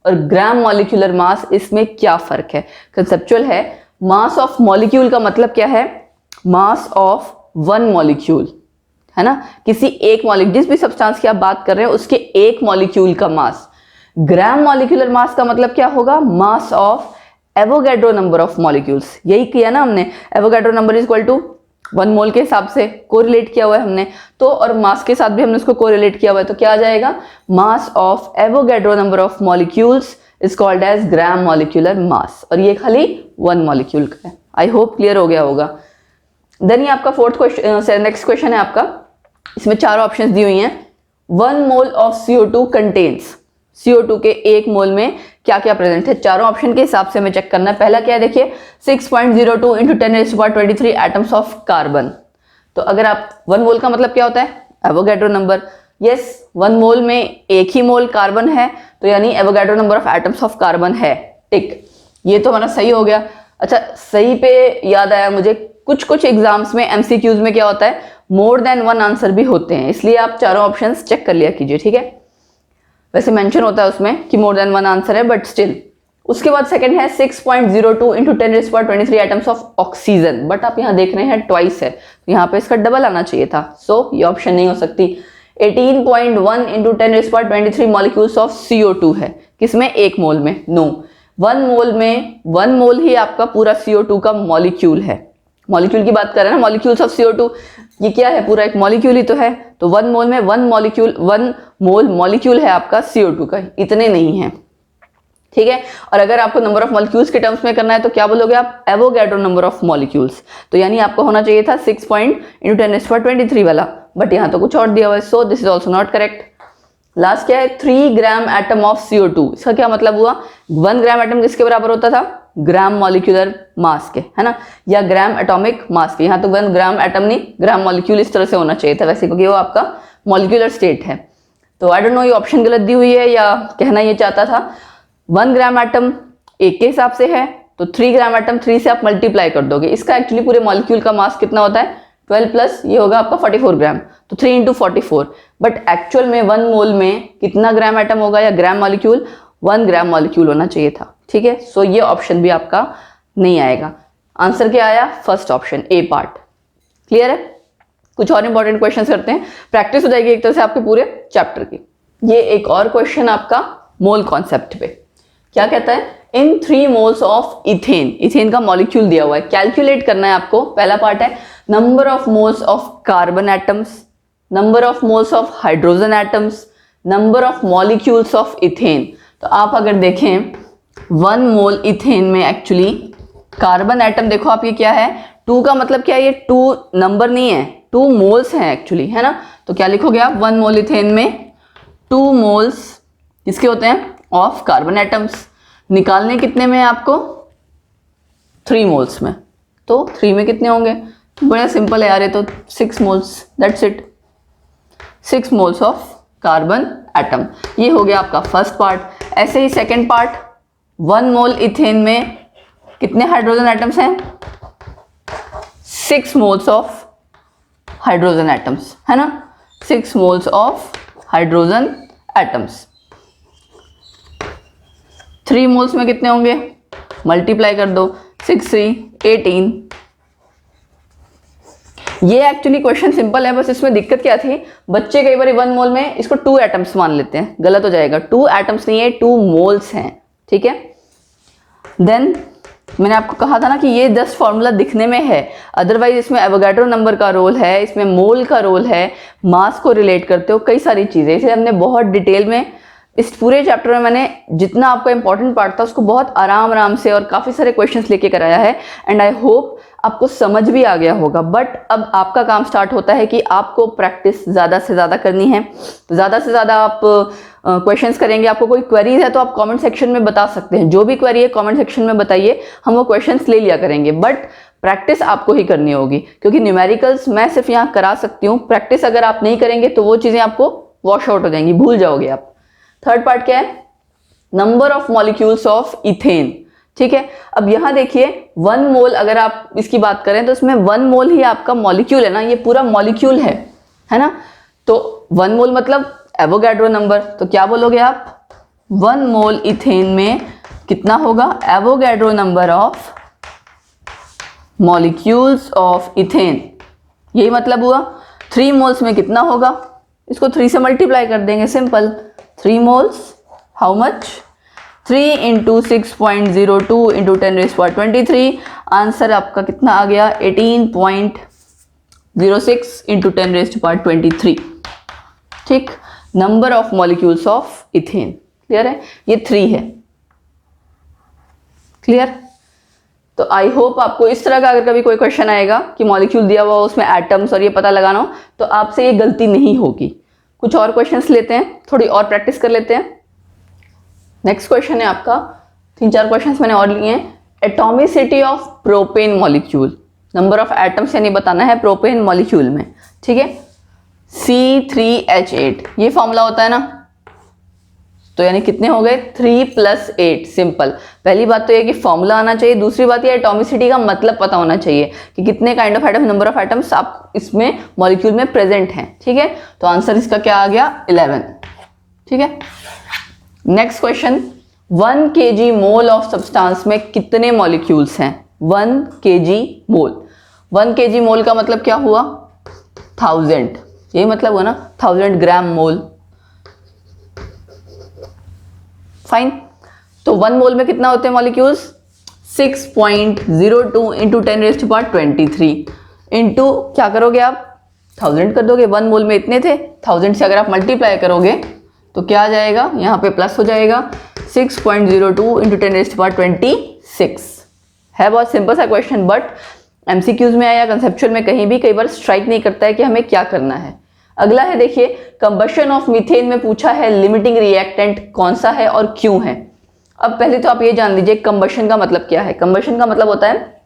और ग्राम मॉलिक्यूलर मास, इसमें क्या फर्क है, कंसेप्चुअल है। मास ऑफ मॉलिक्यूल का मतलब क्या है, मास ऑफ वन मॉलिक्यूल, है ना, किसी एक मॉलिक्यूल, जिस भी सब्सटेंस की आप बात कर रहे हैं उसके एक मॉलिक्यूल का मास। ग्राम मॉलिक्यूलर मास का मतलब क्या होगा, mass of Avogadro number of molecules. यही किया ना हमने, Avogadro number is equal to 1 mole के हिसाब से कोरिलेट किया हुआ है हमने, तो और मास के साथ भी हमने उसको कोरिलेट किया हुआ है, तो क्या आ जाएगा, mass of Avogadro number of molecules is called as gram molecular mass, और ये खाली 1 मॉलिक्यूल का है। आई होप क्लियर हो गया होगा। देन ये आपका फोर्थ क्वेश्चन, नेक्स्ट क्वेश्चन है आपका, इसमें 4 ऑप्शंस दी हुई हैं। 1 mole of CO2 contains, CO2 के 1 मोल में क्या क्या प्रेजेंट है, चारों ऑप्शन के हिसाब से हमें चेक करना है। पहला क्या है, देखिए 6.02 इंटू 10⁻23 एटम्स ऑफ कार्बन। तो अगर आप 1 मोल का मतलब क्या होता है, एवोगैड्रो नंबर। यस, 1 मोल में एक ही मोल कार्बन है, तो यानी Avogadro number of atoms of carbon है, टिक, ये तो हमारा सही हो गया। अच्छा, सही पे याद आया मुझे, कुछ कुछ एग्जाम्स में MCQs में क्या होता है, मोर देन 1 आंसर भी होते हैं, इसलिए आप चारों ऑप्शंस चेक कर लिया कीजिए, ठीक है। वैसे मेंशन होता है उसमें कि मोर देन 1 आंसर है, बट स्टिल। उसके बाद सेकंड है 6.02 into 10⁻23 atoms of oxygen, but आप यहाँ देख रहे हैं ट्वाइस है, तो यहाँ पे इसका डबल आना चाहिए था, सो ये ऑप्शन नहीं हो सकती। 18.1 इंटू 10⁻23 मॉलिक्यूल्स ऑफ CO2 है, किसमें, 1 मोल में, नो, 1 मोल में 1 मोल ही आपका पूरा CO2 का मॉलिक्यूल है। मॉलिक्यूल की बात कर रहे हैं ना, मॉलिक्यूल्स ऑफ CO2, ये क्या है, पूरा एक मॉलिक्यूल ही तो है, तो 1 मोल में 1 मोल मॉलिक्यूल है आपका CO2 का, इतने नहीं है, ठीक है। और अगर आपको नंबर ऑफ मॉलिक्यूल्स के टर्म्स में करना है तो क्या बोलोगे आप, एवोगैड्रो नंबर ऑफ मॉलिक्यूल्स, तो यानी आपको होना चाहिए था 6.10⁻23 वाला, बट यहाँ तो कुछ और दिया हुआ है, so this is also not correct. Last क्या है, 3 ग्राम एटम ऑफ CO2, इसका क्या मतलब हुआ, 1 ग्राम एटम किसके बराबर होता था, ग्राम मॉलिक्यूलर मास के, है ना, या ग्राम एटॉमिक मास के। यहाँ तो 1 ग्राम एटम नहीं, ग्राम मॉलिक्यूल इस तरह से होना चाहिए था वैसे, क्योंकि वो आपका मॉलिक्यूलर स्टेट है। तो आई डोंट नो ये ऑप्शन गलत दी हुई है या कहना ये चाहता था, 1 ग्राम एटम 1 के हिसाब से है, तो 3 ग्राम एटम 3 से आप मल्टीप्लाई कर दोगे, इसका एक्चुअली पूरे मॉलिक्यूल का मास कितना होता है, 12 प्लस ये होगा आपका 44 ग्राम, तो 3 इंटू 44, बट एक्चुअल में 1 मोल में कितना ग्राम एटम होगा या ग्राम मॉलिक्यूल, 1 ग्राम मॉलिक्यूल होना चाहिए था, ठीक है। सो ये ऑप्शन भी आपका नहीं आएगा। आंसर क्या आया, फर्स्ट ऑप्शन, ए पार्ट। क्लियर है। कुछ और इंपॉर्टेंट क्वेश्चन करते हैं, प्रैक्टिस हो जाएगी एक तरह से आपके पूरे चैप्टर की। ये एक और क्वेश्चन आपका मोल कॉन्सेप्ट पे, क्या कहता है, इन 3 मोल्स ऑफ इथेन, इथेन का मॉलिक्यूल दिया हुआ है, कैलकुलेट करना है आपको। पहला पार्ट है number of moles of carbon atoms, number of moles of hydrogen atoms, number of molecules of ethane. तो आप अगर देखें 1 मोल इथेन में एक्चुअली कार्बन एटम देखो आप, ये क्या है, 2 का मतलब क्या है, ये 2 नंबर नहीं है, 2 मोल्स हैं एक्चुअली, है ना। तो क्या लिखोगे आप, 1 मोल इथेन में 2 मोल्स किसके होते हैं, ऑफ कार्बन एटम्स। निकालने कितने में है आपको, 3 मोल्स में, तो 3 में कितने होंगे, तो बड़ा सिंपल है यार, ये तो 6 moles, that's it, 6 moles of carbon atom. ये हो गया आपका फर्स्ट पार्ट। ऐसे ही सेकेंड पार्ट, 1 मोल इथेन में कितने हाइड्रोजन एटम्स हैं, 6 मोल्स ऑफ हाइड्रोजन एटम्स, है ना, 6 moles of hydrogen atoms. 3 moles में कितने होंगे, मल्टीप्लाई कर दो, 6 3 18। ये एक्चुअली क्वेश्चन सिंपल है, बस इसमें दिक्कत क्या थी, बच्चे कई बार 1 मोल में इसको 2 एटम्स मान लेते हैं, गलत हो जाएगा, 2 एटम्स नहीं है, 2 मोल्स हैं, ठीक है। देन मैंने आपको कहा था ना कि ये 10 फॉर्मूला दिखने में है, अदरवाइज इसमें एवोगैड्रो नंबर का रोल है, इसमें मोल का रोल है, मास को रिलेट करते हो, कई सारी चीजें, इसे हमने बहुत डिटेल में इस पूरे चैप्टर में मैंने जितना आपका इंपॉर्टेंट पार्ट था उसको बहुत आराम से और काफ़ी सारे क्वेश्चंस लेके कराया है। एंड आई होप आपको समझ भी आ गया होगा, बट अब आपका काम स्टार्ट होता है कि आपको प्रैक्टिस ज़्यादा से ज़्यादा करनी है। ज़्यादा से ज़्यादा आप क्वेश्चंस करेंगे। आपको कोई क्वेरीज है तो आप कमेंट सेक्शन में बता सकते हैं, जो भी क्वेरी है कमेंट सेक्शन में बताइए, हम वो क्वेश्चंस ले लिया करेंगे। बट प्रैक्टिस आपको ही करनी होगी, क्योंकि न्यूमेरिकल्स मैं सिर्फ यहाँ करा सकती हूँ, प्रैक्टिस अगर आप नहीं करेंगे तो वो चीज़ें आपको वॉश आउट हो जाएंगी, भूल जाओगे आप। थर्ड पार्ट क्या है? Number of molecules of ethane. ठीक है, अब यहाँ देखिए 1 मोल अगर आप इसकी बात करें तो इसमें 1 मोल ही आपका मॉलिक्यूल है ना, ये पूरा मॉलिक्यूल है ना। तो 1 मोल मतलब एवोगैड्रो नंबर, तो क्या बोलोगे आप? 1 मोल इथेन में कितना होगा? Avogadro number of molecules of ethane, यही मतलब हुआ। 3 मोल्स में कितना होगा? इसको 3 से मल्टीप्लाई कर देंगे, simple. 3 moles how much? 3 into 6.02 into 10⁻23। Answer आपका कितना आ गया? 18.06 इंटू 10⁻23। ठीक, number of molecules of ethane. Clear है? ये 3 है। क्लियर? तो आई होप आपको इस तरह का अगर कभी कोई क्वेश्चन आएगा कि मॉलिक्यूल दिया हुआ उसमें एटम्स और ये पता लगाना हो, तो आपसे ये गलती नहीं होगी। कुछ और क्वेश्चंस लेते हैं, थोड़ी और प्रैक्टिस कर लेते हैं। नेक्स्ट क्वेश्चन है आपका, 3-4 क्वेश्चंस मैंने और लिए हैं। Atomicity of propane molecule, number of atoms यानी बताना है प्रोपेन मॉलिक्यूल में। ठीक है, C3H8 ये फॉर्मूला होता है ना, तो यानी कितने हो गए? 3 + 8। सिंपल। पहली बात तो ये कि फॉर्मूला आना चाहिए, दूसरी बात ये एटॉमिसिटी का मतलब पता होना चाहिए कि कितने kind of atom, number of atoms आप इसमें मॉलिक्यूल में प्रेजेंट हैं। ठीक है, तो आंसर इसका क्या आ गया? 11। ठीक है, next question, 1 kg mole of substance में कितने मॉलिक्यूल्स हैं? 1 kg मोल। 1 kg मोल का मतलब क्या हुआ? 1000, यही मतलब हुआ ना, 1000 ग्राम मोल। फाइन। तो 1 मोल में कितना होते हैं मॉलिक्यूल्स? 6.02 इंटू 10⁻23 इंटू क्या करोगे आप? 1000 कर दोगे। 1 मोल में इतने थे, 1000 से अगर आप मल्टीप्लाई करोगे तो क्या आ जाएगा? यहाँ पे प्लस हो जाएगा, 6.02 इंटू 10⁻26 है। बहुत सिंपल सा क्वेश्चन, बट एमसीक्यूज में या कंसेप्चुअल में कहीं भी कई बार स्ट्राइक नहीं करता है कि हमें क्या करना है। अगला है, देखिए कंबशन ऑफ मीथेन में पूछा है लिमिटिंग रिएक्टेंट कौन सा है और क्यों है। अब पहले तो आप ये जान लीजिए कंबशन का मतलब क्या है। कंबशन का मतलब होता है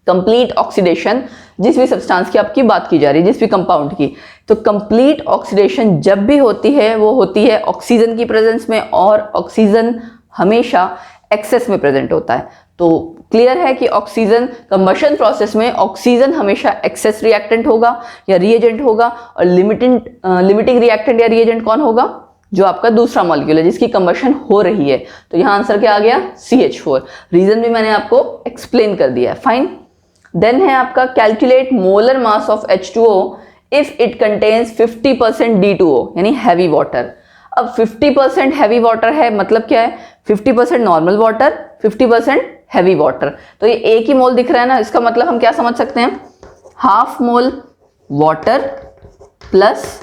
कंप्लीट ऑक्सीडेशन, जिस भी सब्सटेंस की आपकी बात की जा रही है, जिस भी कंपाउंड की। तो कंप्लीट ऑक्सीडेशन जब भी होती है वो होती है ऑक्सीजन की प्रेजेंस में, और ऑक्सीजन हमेशा एक्सेस में प्रेजेंट होता है। तो क्लियर है कि ऑक्सीजन कंबशन प्रोसेस में ऑक्सीजन हमेशा एक्सेस रिएक्टेंट होगा या रिएजेंट होगा, और लिमिटिंग रिएक्टेंट या रिएजेंट कौन होगा? जो आपका दूसरा मॉलिक्यूल है जिसकी कंबशन हो रही है। तो यहाँ आंसर क्या आ गया? CH4। रीजन भी मैंने आपको एक्सप्लेन कर दिया है। फाइन। देन है आपका calculate molar mass of H2O if it contains 50% D2O यानी हैवी वाटर। अब 50% हैवी वाटर है मतलब क्या है? 50% नॉर्मल वाटर, 50% हैवी वाटर। तो ये एक ही मोल दिख रहा है ना, इसका मतलब हम क्या समझ सकते हैं? Half mole water plus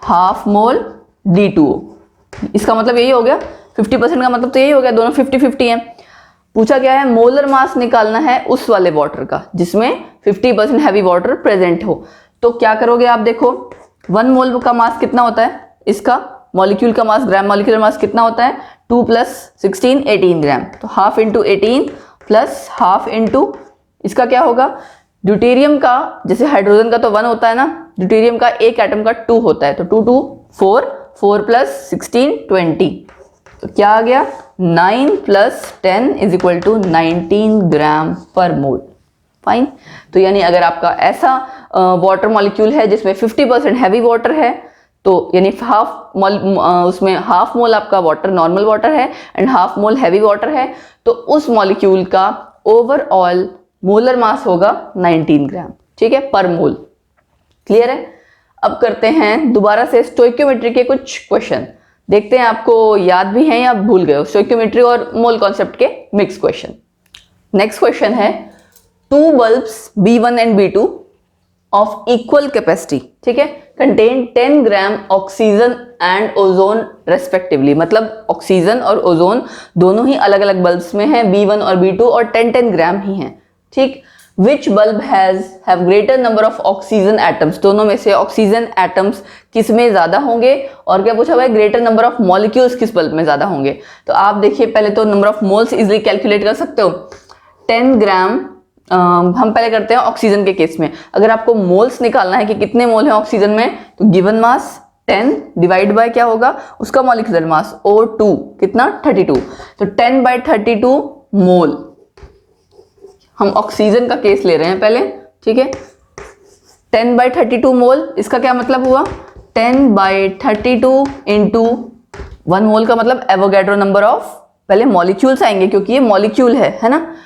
half mole D2O। इसका मतलब यही हो गया। 50% का मतलब तो यही हो गया, दोनों 50-50 हैं। पूछा क्या है? मोलर मास निकालना है उस वाले वाटर का जिसमें 50% हैवी वाटर प्रेजेंट हो। तो क्या करोगे आप? देखो 1 मोल का मास कितना होता है? इसका मॉलिक्यूल का मास, ग्राम मॉलिक्यूलर मास कितना होता है? 2 + 16 18 ग्राम। तो half into 18 plus half into इसका क्या होगा? ड्यूटेरियम का, जैसे हाइड्रोजन का तो 1 होता है ना, ड्यूटेरियम का एक एटम का 2 होता है, तो 2 2 4, 4 + 16 20। तो क्या आ गया? 9 + 10 = 19 ग्राम पर मोल। फाइन। तो यानी अगर आपका ऐसा वाटर मॉलिक्यूल है जिसमें 50% हैवी वाटर है, तो यानी उसमें हाफ मोल आपका वाटर नॉर्मल वाटर है and half mole heavy water है, तो उस मॉलिक्यूल का ओवरऑल मोलर मास होगा 19 ग्राम। ठीक है, पर मोल। क्लियर है? अब करते हैं दोबारा से स्टोइकियोमेट्री के कुछ क्वेश्चन, देखते हैं आपको याद भी हैं या भूल गए हो। स्टोइकियोमेट्री और मोल कॉन्सेप्ट के मिक्स क्वेश्चन। नेक्स्ट क्वेश्चन है 2 bulbs B1 and B2 of equal capacity, ठीक है, contain 10 gram oxygen and ozone respectively. मतलब ऑक्सीजन और ओजोन दोनों ही अलग अलग बल्ब्स में हैं, B1 और B2, और 10-10 ग्राम ही हैं। ठीक, which bulb have greater number of oxygen atoms, दोनों में से ऑक्सीजन एटम्स किस में ज्यादा होंगे, और क्या पूछा हुआ है ग्रेटर नंबर ऑफ मॉलिक्यूल्स किस बल्ब में ज्यादा होंगे। तो आप देखिए पहले तो number of moles easily calculate कर सकते हो। 10 ग्राम हम पहले करते हैं ऑक्सीजन के केस में, अगर आपको मोल्स निकालना है कि कितने मोल है ऑक्सीजन में, तो गिवन मास 10 डिवाइड बाय क्या होगा उसका मॉलिक्यूलर मास O2 कितना 32, तो 10/32 मोल। हम ऑक्सीजन का केस ले रहे हैं पहले, ठीक है। 10/32 मोल, इसका क्या मतलब हुआ 10/32 इंटू 1 मोल का मतलब एवोगैड्रो नंबर ऑफ, पहले मॉलिक्यूल्स आएंगे क्योंकि ये मॉलिक्यूल है ना।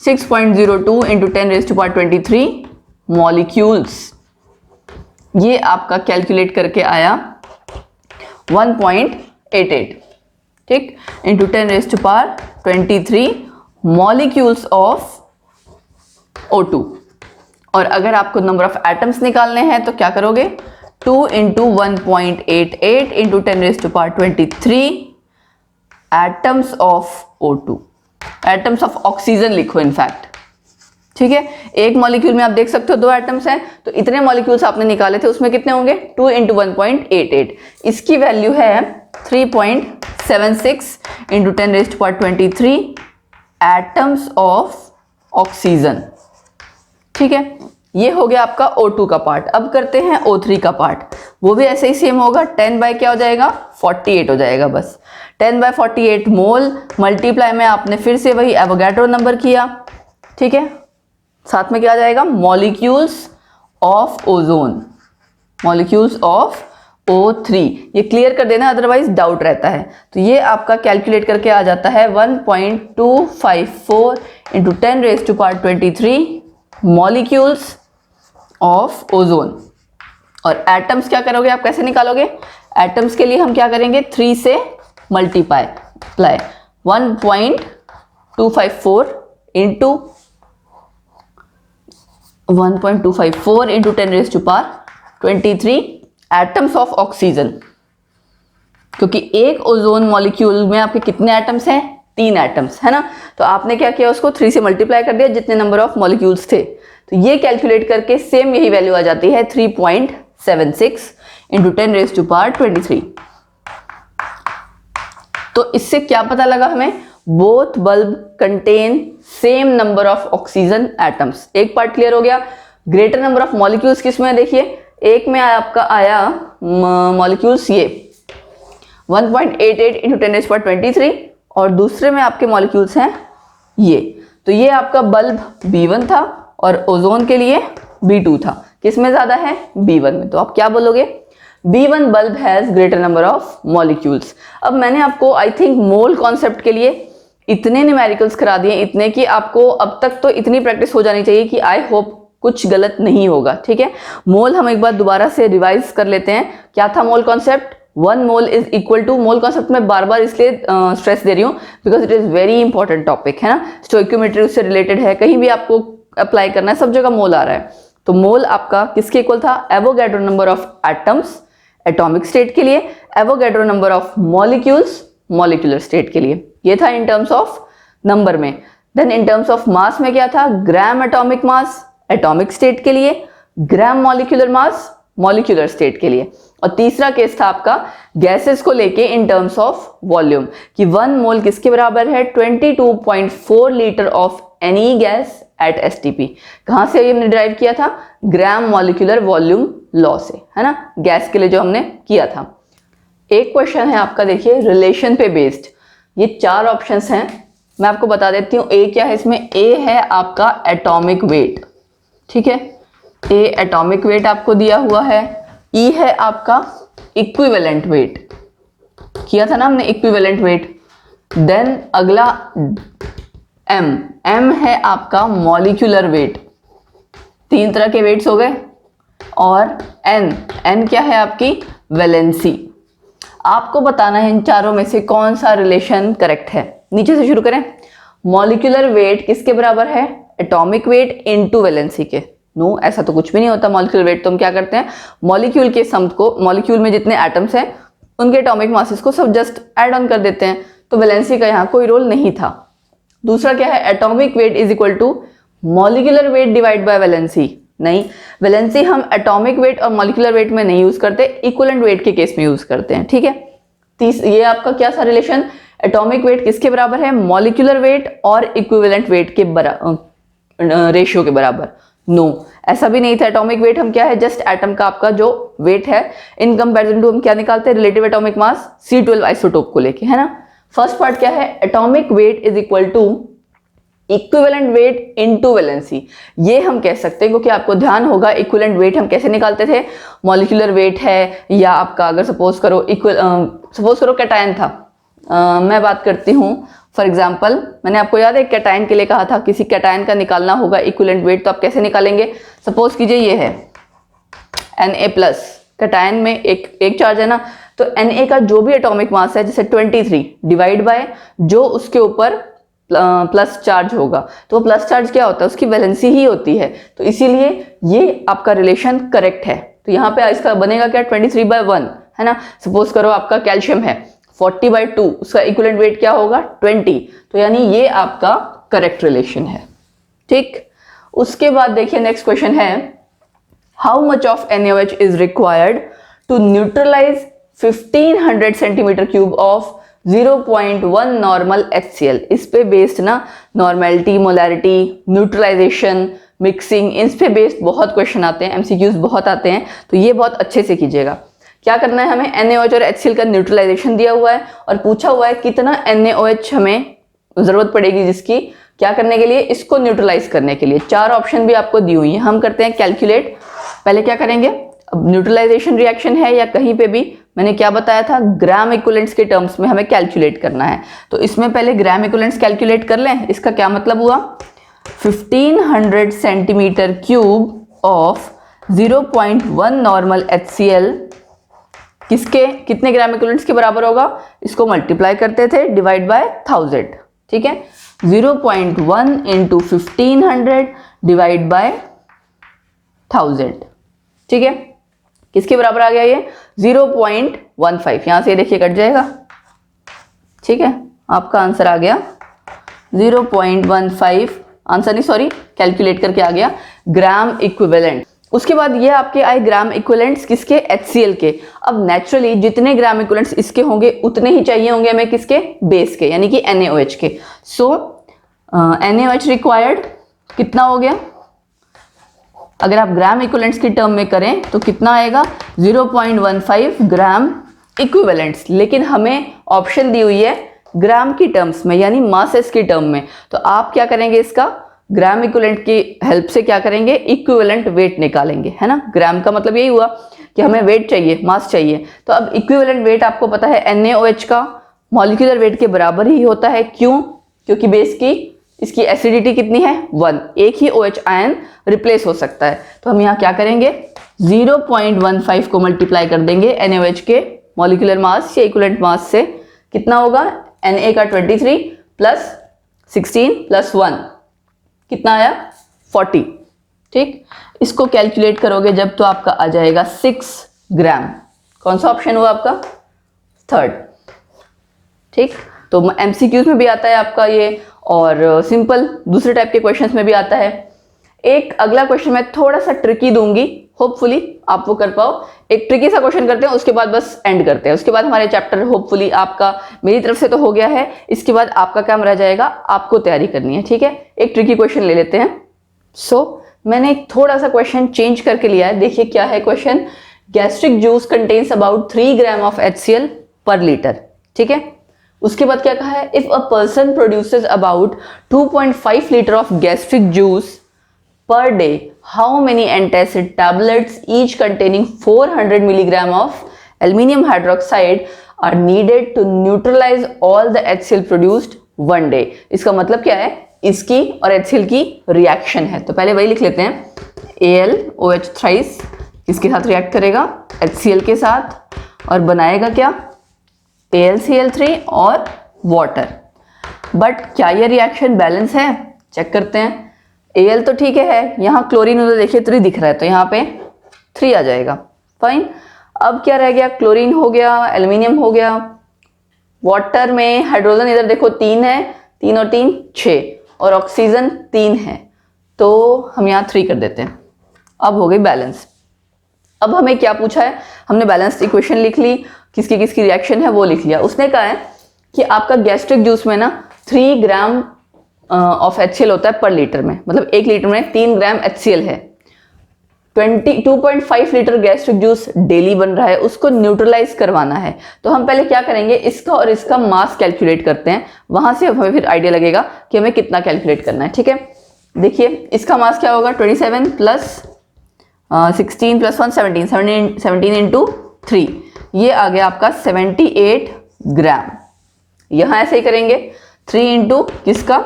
6.02 इंटू 10⁻23 मॉलिक्यूल्स, ये आपका कैलकुलेट करके आया 1.88, ठीक, इंटू 10⁻23 मॉलिक्यूल्स ऑफ O2। और अगर आपको नंबर ऑफ एटम्स निकालने हैं तो क्या करोगे 2 into 1.88 into 10⁻23 atoms of O2, atoms of oxygen लिखो इनफैक्ट, ठीक है। एक मॉलिक्यूल में आप देख सकते हो 2 एटम्स हैं, तो इतने मॉलिक्यूल्स आपने निकाले थे उसमें कितने होंगे 2 इंटू 1.88, इसकी वैल्यू है 3.76 इंटू 10⁻23 एटम्स ऑफ ऑक्सीजन, ठीक है। ये हो गया आपका O2 का पार्ट। अब करते हैं O3 का पार्ट, वो भी ऐसे ही सेम होगा, 10 बाय क्या हो जाएगा 48 हो जाएगा, बस 10/48 मोल मल्टीप्लाई में आपने फिर से वही एवोगैड्रो नंबर किया, ठीक है। साथ में क्या आ जाएगा molecules of ozone, molecules of O3, ये क्लियर कर देना अदरवाइज डाउट रहता है। तो ये आपका कैलकुलेट करके आ जाता है 1.254 इंटू 10⁻23 मॉलिक्यूल्स ऑफ ओजोन। और एटम्स क्या करोगे आप, कैसे निकालोगे, एटम्स के लिए हम क्या करेंगे 3 से multiply 1.254 into 10⁻23 atoms of oxygen, क्योंकि एक ओजोन मॉलिक्यूल में आपके कितने एटम्स हैं 3 एटम्स है ना। तो आपने क्या किया उसको 3 से मल्टीप्लाई कर दिया जितने नंबर ऑफ मॉलिक्यूल्स थे, तो ये कैलकुलेट करके सेम यही वैल्यू आ जाती है 3.76 इंटू 10⁻23। तो इससे क्या पता लगा हमें, both bulb contain same number of oxygen atoms. एक पार्ट क्लियर हो गया। ग्रेटर नंबर ऑफ मॉलिक्यूल्स किसमें, देखिए एक में आपका आया मॉलिक्यूल्स ये 1.88 इंटू 10⁻23 और दूसरे में आपके मॉलिक्यूल्स हैं ये, तो ये आपका बल्ब B1 था और ओजोन के लिए B2 था। किसमें ज्यादा है B1 में, तो आप क्या बोलोगे B1 bulb has greater number of molecules. अब मैंने आपको आई थिंक मोल कॉन्सेप्ट के लिए इतने न्यूमेरिकल्स करा दिए, इतने कि आपको अब तक तो इतनी प्रैक्टिस हो जानी चाहिए कि आई होप कुछ गलत नहीं होगा, ठीक है। मोल हम एक बार दोबारा से रिवाइज कर लेते हैं। क्या था mole concept, 1 mole is equal to, mole concept में बार बार इसलिए स्ट्रेस दे रही हूँ because it is very important topic है ना, स्टोइकियोमेट्री उससे रिलेटेड है, कहीं भी आपको अप्लाई करना है सब जगह मोल आ रहा है। तो मोल आपका किसके इक्वल था, Avogadro number of atoms atomic state के लिए, Avogadro number of molecules molecular state के लिए। ये था इन टर्म्स ऑफ नंबर में। Then in terms of mass में क्या था, gram atomic mass atomic state के लिए, gram molecular mass molecular state के लिए। और तीसरा केस था आपका गैसेस को लेके इन टर्म्स ऑफ वॉल्यूम, कि 1 मोल किसके बराबर है 22.4 litre of any gas at STP। कहां से हमने डिराइव किया था, ग्राम मॉलिक्यूलर वॉल्यूम लॉ से, है ना, गैस के लिए जो हमने किया था। एक क्वेश्चन है आपका, देखिए रिलेशन पे बेस्ड, ये 4 ऑप्शंस हैं, मैं आपको बता देती हूँ। ए क्या है इसमें, ए है आपका एटॉमिक वेट, ठीक है, ए एटॉमिक वेट आपको दिया हुआ है। ई है आपका इक्विवेलेंट वेट, किया था ना हमने इक्विवेलेंट वेट। देन अगला एम, एम है आपका मॉलिक्यूलर वेट, 3 तरह के वेट्स हो गए। और एन, एन क्या है आपकी वैलेंसी। आपको बताना है इन चारों में से कौन सा रिलेशन करेक्ट है। नीचे से शुरू करें, मॉलिक्यूलर वेट किसके बराबर है, एटॉमिक वेट इनटू वैलेंसी के। नो, ऐसा तो कुछ भी नहीं होता। मॉलिक्यूलर वेट तो हम क्या करते हैं, मॉलिक्यूल के सम को, मॉलिक्यूल में जितने एटम्स हैं उनके एटॉमिक मासेस को सब जस्ट ऐड ऑन कर देते हैं, तो वैलेंसी का यहाँ कोई रोल नहीं था। दूसरा क्या है, atomic weight is equal to molecular weight divide by valency, नहीं, वैलेंसी हम एटॉमिक वेट और मॉलिक्यूलर वेट में नहीं यूज करते, इक्विवेलेंट वेट के केस में यूज करते हैं, ठीक है। ये आपका क्या सा रिलेशन, एटॉमिक वेट किसके बराबर है, मॉलिक्यूलर वेट और इक्विवेलेंट वेट के रेशियो के बराबर। नो, ऐसा भी नहीं था। एटॉमिक वेट हम क्या है, जस्ट एटम का आपका जो वेट है, इन कंपैरिजन टू हम क्या निकालते हैं, relative atomic mass C12 isotope को लेके, है ना। फर्स्ट पार्ट क्या है, atomic weight is equal to equivalent weight into valency. ये हम कह सकते हैं, क्योंकि आपको ध्यान होगा इक्विवेलेंट वेट हम कैसे निकालते थे, मॉलिक्यूलर वेट है या आपका अगर सपोज करो कैटायन था, मैं बात करती हूँ फॉर एग्जाम्पल, मैंने आपको याद है कैटायन के लिए कहा था, किसी कैटायन का निकालना होगा इक्विवेलेंट वेट, तो आप कैसे निकालेंगे, सपोज कीजिए ये है Na+, कैटायन में एक चार्ज है ना, तो Na का जो भी एटॉमिक मास है, जैसे 23 डिवाइड बाय जो उसके ऊपर प्लस चार्ज होगा, तो वो प्लस चार्ज क्या होता है, उसकी वैलेंसी ही होती है, तो इसीलिए ये आपका रिलेशन करेक्ट है। तो यहाँ पे इसका बनेगा क्या, 23/1, है ना। सपोज करो आपका कैल्शियम है 40/2, उसका इक्विवेलेंट वेट क्या होगा 20, तो यानी ये आपका करेक्ट रिलेशन है, ठीक। उसके बाद देखिए नेक्स्ट क्वेश्चन है, how much of NaOH is required to neutralize 1500 centimeter cube of 0.1 normal HCl। इस पे बेस्ड ना नॉर्मेलिटी, मोलैरिटी, न्यूट्रलाइजेशन, मिक्सिंग, इस पे बेस्ड बहुत क्वेश्चन आते हैं, MCQs बहुत आते हैं, तो ये बहुत अच्छे से कीजिएगा। क्या करना है हमें, NaOH और HCl का न्यूट्रलाइजेशन दिया हुआ है और पूछा हुआ है कितना NaOH हमें जरूरत पड़ेगी, जिसकी क्या करने के लिए, इसको न्यूट्रलाइज करने के लिए। 4 ऑप्शन भी आपको दी हुई है, हम करते हैं कैलकुलेट। पहले क्या करेंगे, अब न्यूट्रलाइजेशन रिएक्शन है या कहीं पे भी मैंने क्या बताया था, ग्राम इक्विवेलेंट्स के टर्म्स में हमें कैलकुलेट करना है, तो इसमें पहले ग्राम इक्विवेलेंट्स कैलकुलेट कर लें। इसका क्या मतलब हुआ, 1500 centimeter cube of 0.1 normal HCl किसके कितने ग्राम इक्विवेलेंट्स के बराबर होगा, इसको मल्टीप्लाई करते थे डिवाइड बाय 1000, ठीक है। 0.1 इंटू 1500 डिवाइड बाय 1000, ठीक है। किसके बराबर आ गया ये 0.15, यहां से देखिए कट जाएगा, ठीक है। आपका आंसर आ गया 0.15, आंसर नहीं सॉरी कैलकुलेट करके आ गया ग्राम इक्विवेलेंट। उसके बाद ये आपके आए ग्राम इक्विवेलेंट्स किसके, HCl के। अब नेचुरली जितने ग्राम इक्विवेलेंट्स इसके होंगे उतने ही चाहिए होंगे हमें किसके, बेस के, यानी कि NaOH के। सो NaOH रिक्वायर्ड कितना हो गया, अगर आप ग्राम इक्विवेलेंट्स की टर्म में करें तो कितना आएगा 0.15 ग्राम इक्विवेलेंट्स, लेकिन हमें ऑप्शन दी हुई है ग्राम की टर्म्स में, यानी मासेस की टर्म में। तो आप क्या करेंगे, इसका ग्राम इक्विवेलेंट की हेल्प से क्या करेंगे, इक्विवेलेंट वेट निकालेंगे, है ना। ग्राम का मतलब यही हुआ कि हमें वेट चाहिए, मास चाहिए। तो अब इक्विवेलेंट वेट आपको पता है NaOH का मॉलिक्यूलर वेट के बराबर ही होता है, क्यों, क्योंकि बेस की इसकी एसिडिटी कितनी है 1, एक ही OH आयन रिप्लेस हो सकता है। तो हम यहाँ क्या करेंगे 0.15 को मल्टीप्लाई कर देंगे NaOH के मॉलिक्यूलर मास या इक्विवेलेंट मास से, कितना होगा Na का 23 प्लस 16 प्लस 1 कितना आया 40, ठीक। इसको कैलकुलेट करोगे जब तो आपका आ जाएगा 6 ग्राम। कौन सा ऑप्शन हुआ आपका, थर्ड, ठीक। तो MCQs में भी आता है आपका ये, और सिंपल दूसरे टाइप के क्वेश्चंस में भी आता है। एक अगला क्वेश्चन मैं थोड़ा सा ट्रिकी दूंगी, होपफुली आप वो कर पाओ। एक ट्रिकी सा क्वेश्चन करते हैं, उसके बाद बस एंड करते हैं। उसके बाद हमारे चैप्टर होपफुली आपका मेरी तरफ से तो हो गया है, इसके बाद आपका काम रह जाएगा, आपको तैयारी करनी है, ठीक है। एक ट्रिकी क्वेश्चन ले लेते हैं। मैंने एक थोड़ा सा क्वेश्चन चेंज करके लिया है, देखिए क्या है question. Gastric juice contains about 3 gram of HCl पर लीटर, ठीक है। उसके बाद क्या कहा है, if a person produces about 2.5 litre of gastric juice per day, how many antacid tablets each containing 400 milligram of aluminium hydroxide are needed to neutralize all the HCl produced one day? इसका मतलब क्या है, इसकी और HCl की reaction है। तो पहले वही लिख लेते हैं, AlOH थ्राइस किसके साथ रिएक्ट करेगा, HCl के साथ, और बनाएगा क्या AlCl3 और वाटर। बट क्या ये रिएक्शन बैलेंस है, चेक करते हैं। Al तो ठीक है, यहाँ क्लोरीन उधर देखिए 3 दिख रहा है, तो यहाँ पे 3 आ जाएगा, फाइन। अब क्या रह गया, क्लोरीन हो गया, एल्यूमिनियम हो गया, वाटर में हाइड्रोजन इधर देखो 3 है, 3 और 3 6, और ऑक्सीजन 3 है। तो हम यहाँ 3 कर देते हैं। अब हो गई बैलेंस। अब हमें क्या पूछा है, हमने बैलेंस्ड इक्वेशन लिख ली, किसकी किसकी रिएक्शन है वो लिख लिया। उसने कहा है कि आपका गैस्ट्रिक जूस में ना 3 ग्राम ऑफ HCl होता है पर लीटर में, मतलब 1 लीटर में 3 ग्राम HCl है। 2.5 लीटर गैस्ट्रिक जूस डेली बन रहा है, उसको न्यूट्रलाइज करवाना है। तो हम पहले क्या करेंगे, इसका और इसका मास कैलकुलेट करते हैं, वहां से हमें फिर आइडिया लगेगा कि हमें कितना कैलकुलेट करना है। ठीक है, देखिए इसका मास क्या होगा, 27 प्लस 16 प्लस 1 17 इंटू 3, ये आ गया आपका 78 ग्राम। यहां ऐसे ही करेंगे 3 इंटू किसका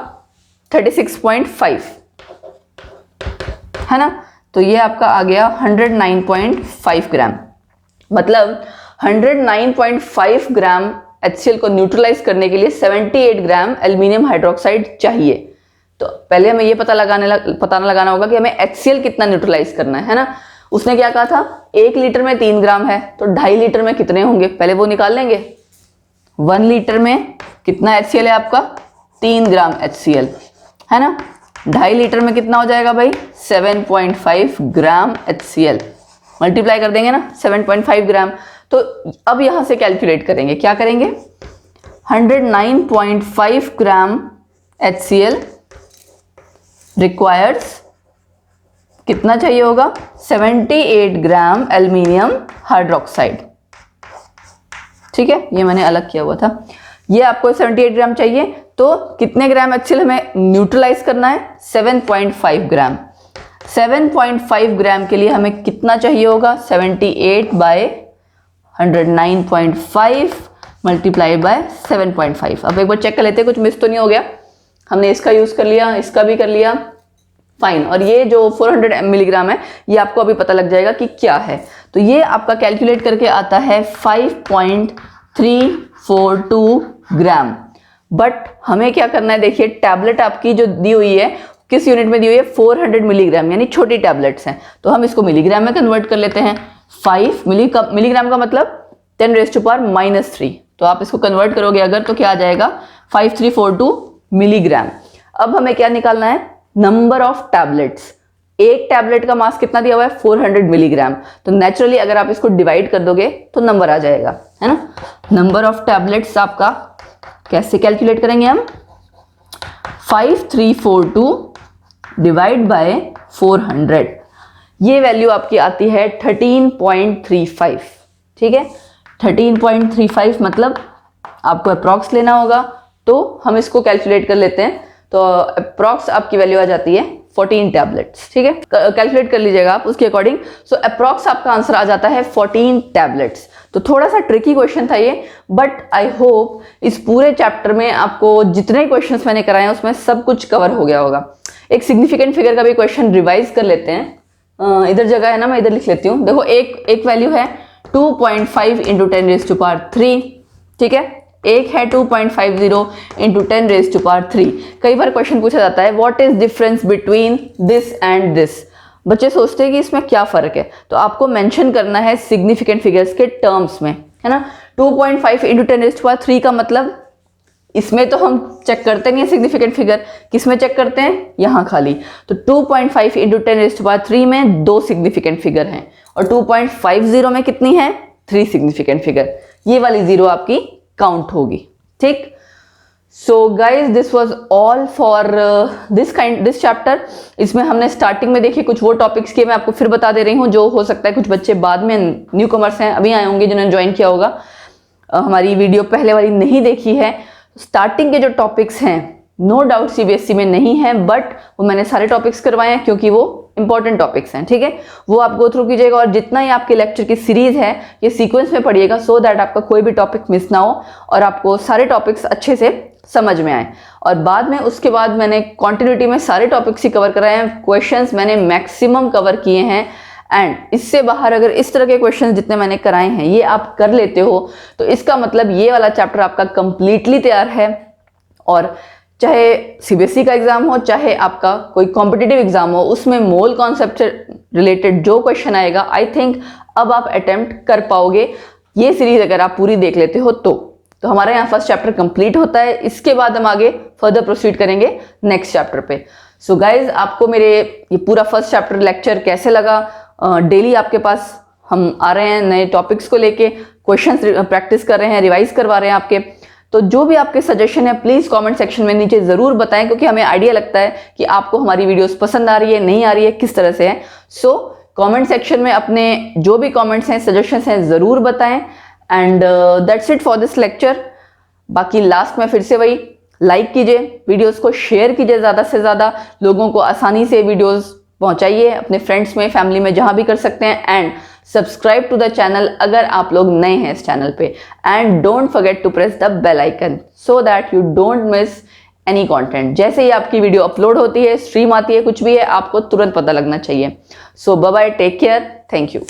36.5 है ना, तो ये आपका आ गया 109.5 ग्राम। मतलब 109.5 ग्राम HCl को न्यूट्रलाइज करने के लिए 78 ग्राम एल्यूमिनियम हाइड्रोक्साइड चाहिए। तो पहले हमें ये पता लगाना होगा कि हमें HCl कितना न्यूट्रलाइज करना है ना। उसने क्या कहा था, 1 लीटर में 3 ग्राम है, तो 2.5 लीटर में कितने होंगे, पहले वो निकाल लेंगे। 1 लीटर में कितना HCl है आपका, 3 ग्राम HCl है ना। 2.5 लीटर में कितना हो जाएगा भाई, 7.5 ग्राम HCl। मल्टीप्लाई कर देंगे ना 7.5 ग्राम। तो अब यहां से कैलकुलेट करेंगे, क्या करेंगे, 109.5 ग्राम HCl रिक्वायर्स, कितना चाहिए होगा, 78 ग्राम एल्यूमिनियम हाइड्रोक्साइड। ठीक है, ये मैंने अलग किया हुआ था। ये आपको 78 ग्राम चाहिए, तो कितने ग्राम HCl हमें न्यूट्रलाइज करना है, 7.5 ग्राम। 7.5 ग्राम के लिए हमें कितना चाहिए होगा, 78 बाय 109.5 मल्टीप्लाई बाय 7.5। अब एक बार चेक कर लेते हैं कुछ मिस तो नहीं हो गया। हमने इसका यूज कर लिया, इसका भी कर लिया, फाइन। और ये जो 400 मिलीग्राम है, ये आपको अभी पता लग जाएगा कि क्या है। तो ये आपका कैलकुलेट करके आता है 5.342 ग्राम। बट हमें क्या करना है, देखिए टैबलेट आपकी जो दी हुई है किस यूनिट में दी हुई है, 400 मिलीग्राम, यानी छोटी टैबलेट्स हैं, तो हम इसको मिलीग्राम में कन्वर्ट कर लेते हैं। 5 मिलीग्राम का मतलब 10⁻⁻3, तो आप इसको कन्वर्ट करोगे अगर तो क्या आ जाएगा, 5342 मिलीग्राम। अब हमें क्या निकालना है, नंबर ऑफ टैबलेट्स। एक टैबलेट का मास कितना दिया हुआ है, 400 मिलीग्राम। तो नेचुरली अगर आप इसको डिवाइड कर दोगे तो नंबर आ जाएगा, है ना। नंबर ऑफ टैबलेट्स आपका कैसे कैलकुलेट करेंगे हम, 5342 डिवाइड बाय 400, ये वैल्यू आपकी आती है 13.35। ठीक है, 13.35 मतलब आपको अप्रॉक्स लेना होगा, तो हम इसको कैलकुलेट कर लेते हैं। तो अप्रॉक्स आपकी वैल्यू आ जाती है 14 टैबलेट्स। ठीक है, कैलकुलेट कर लीजिएगा आप उसके अकॉर्डिंग। सो अप्रॉक्स आपका आंसर आ जाता है 14 टैबलेट्स। तो थोड़ा सा ट्रिकी क्वेश्चन था ये, बट आई होप इस पूरे चैप्टर में आपको जितने क्वेश्चंस मैंने कराए हैं उसमें सब कुछ कवर हो गया होगा। एक सिग्निफिकेंट फिगर का भी क्वेश्चन रिवाइज कर लेते हैं। इधर जगह है ना, मैं इधर लिख लेती हूँ। देखो एक वैल्यू है 2.5 इंटू 10⁻3। ठीक है, एक है 2.50 इंटू 10⁻3। कई बार क्वेश्चन पूछा जाता है what is difference between this and this. बच्चे सोचते हैं कि इसमें क्या फर्क है, तो आपको मेंशन करना है सिग्निफिकेंट फिगर्स के टर्म्स में, है ना। 2.5 इंटू 10⁻3 का मतलब इसमें तो हम चेक करते नहीं है सिग्निफिकेंट फिगर, किसमें चेक करते हैं, यहाँ खाली। तो 2.5 इंटू 10⁻3 में 2 सिग्निफिकेंट फिगर हैं, और 2.50 में कितनी है, 3 सिग्निफिकेंट फिगर। ये वाली जीरो आपकी काउंट होगी। ठीक, so guys this was all for this chapter. इसमें हमने स्टार्टिंग में देखिए कुछ वो टॉपिक्स किए, मैं आपको फिर बता दे रही हूँ, जो हो सकता है कुछ बच्चे बाद में न्यू कमर्स हैं, अभी आए होंगे जिन्होंने ज्वाइन किया होगा, हमारी वीडियो पहले वाली नहीं देखी है। स्टार्टिंग के जो टॉपिक्स हैं नो डाउट CBSE में नहीं है, बट वो मैंने सारे टॉपिक्स करवाए हैं क्योंकि वो इंपॉर्टेंट टॉपिक्स हैं। ठीक है, वो आप गो थ्रू कीजिएगा, और जितना ही आपके लेक्चर की सीरीज है ये सीक्वेंस में पढ़िएगा, सो दैट आपका कोई भी टॉपिक मिस ना हो और आपको सारे टॉपिक्स अच्छे से समझ में आए। और बाद में उसके बाद मैंने कॉन्टिन्यूटी में सारे टॉपिक्स ही कवर कराए हैं, क्वेश्चंस मैंने मैक्सिमम कवर किए हैं। एंड इससे बाहर अगर इस तरह के क्वेश्चंस जितने मैंने कराए हैं ये आप कर लेते हो, तो इसका मतलब ये वाला चैप्टर आपका कंप्लीटली तैयार है। और चाहे CBSE का एग्जाम हो, चाहे आपका कोई कॉम्पिटिटिव एग्जाम हो, उसमें मोल कॉन्सेप्ट से रिलेटेड जो क्वेश्चन आएगा, आई थिंक अब आप अटेम्प्ट कर पाओगे, ये सीरीज अगर आप पूरी देख लेते हो तो हमारा यहाँ फर्स्ट चैप्टर कंप्लीट होता है। इसके बाद हम आगे फर्दर प्रोसीड करेंगे नेक्स्ट चैप्टर पे। सो गाइज, आपको मेरे ये पूरा फर्स्ट चैप्टर लेक्चर कैसे लगा? डेली आपके पास हम आ रहे हैं नए टॉपिक्स को लेके, क्वेश्चंस प्रैक्टिस कर रहे हैं, रिवाइज करवा रहे हैं आपके। तो जो भी आपके सजेशन है प्लीज कमेंट सेक्शन में नीचे जरूर बताएं, क्योंकि हमें आइडिया लगता है कि आपको हमारी वीडियोस पसंद आ रही है, नहीं आ रही है, किस तरह से है। सो कमेंट सेक्शन में अपने जो भी कमेंट्स हैं, सजेशंस हैं, जरूर बताएं। And that's it for this lecture. बाकी लास्ट में फिर से वही, लाइक कीजिए, वीडियोस को शेयर कीजिए, ज़्यादा से ज़्यादा लोगों को आसानी से वीडियोस पहुंचाइए, अपने फ्रेंड्स में, फैमिली में, जहां भी कर सकते हैं। And subscribe to the channel अगर आप लोग नए हैं इस चैनल पे। And don't forget to press the bell icon so that you don't miss any content. जैसे ही आपकी वीडियो अपलोड होती है, स्ट्रीम आती है, कुछ भी है, आपको तुरंत पता लगना चाहिए। So bye bye, take care, thank you.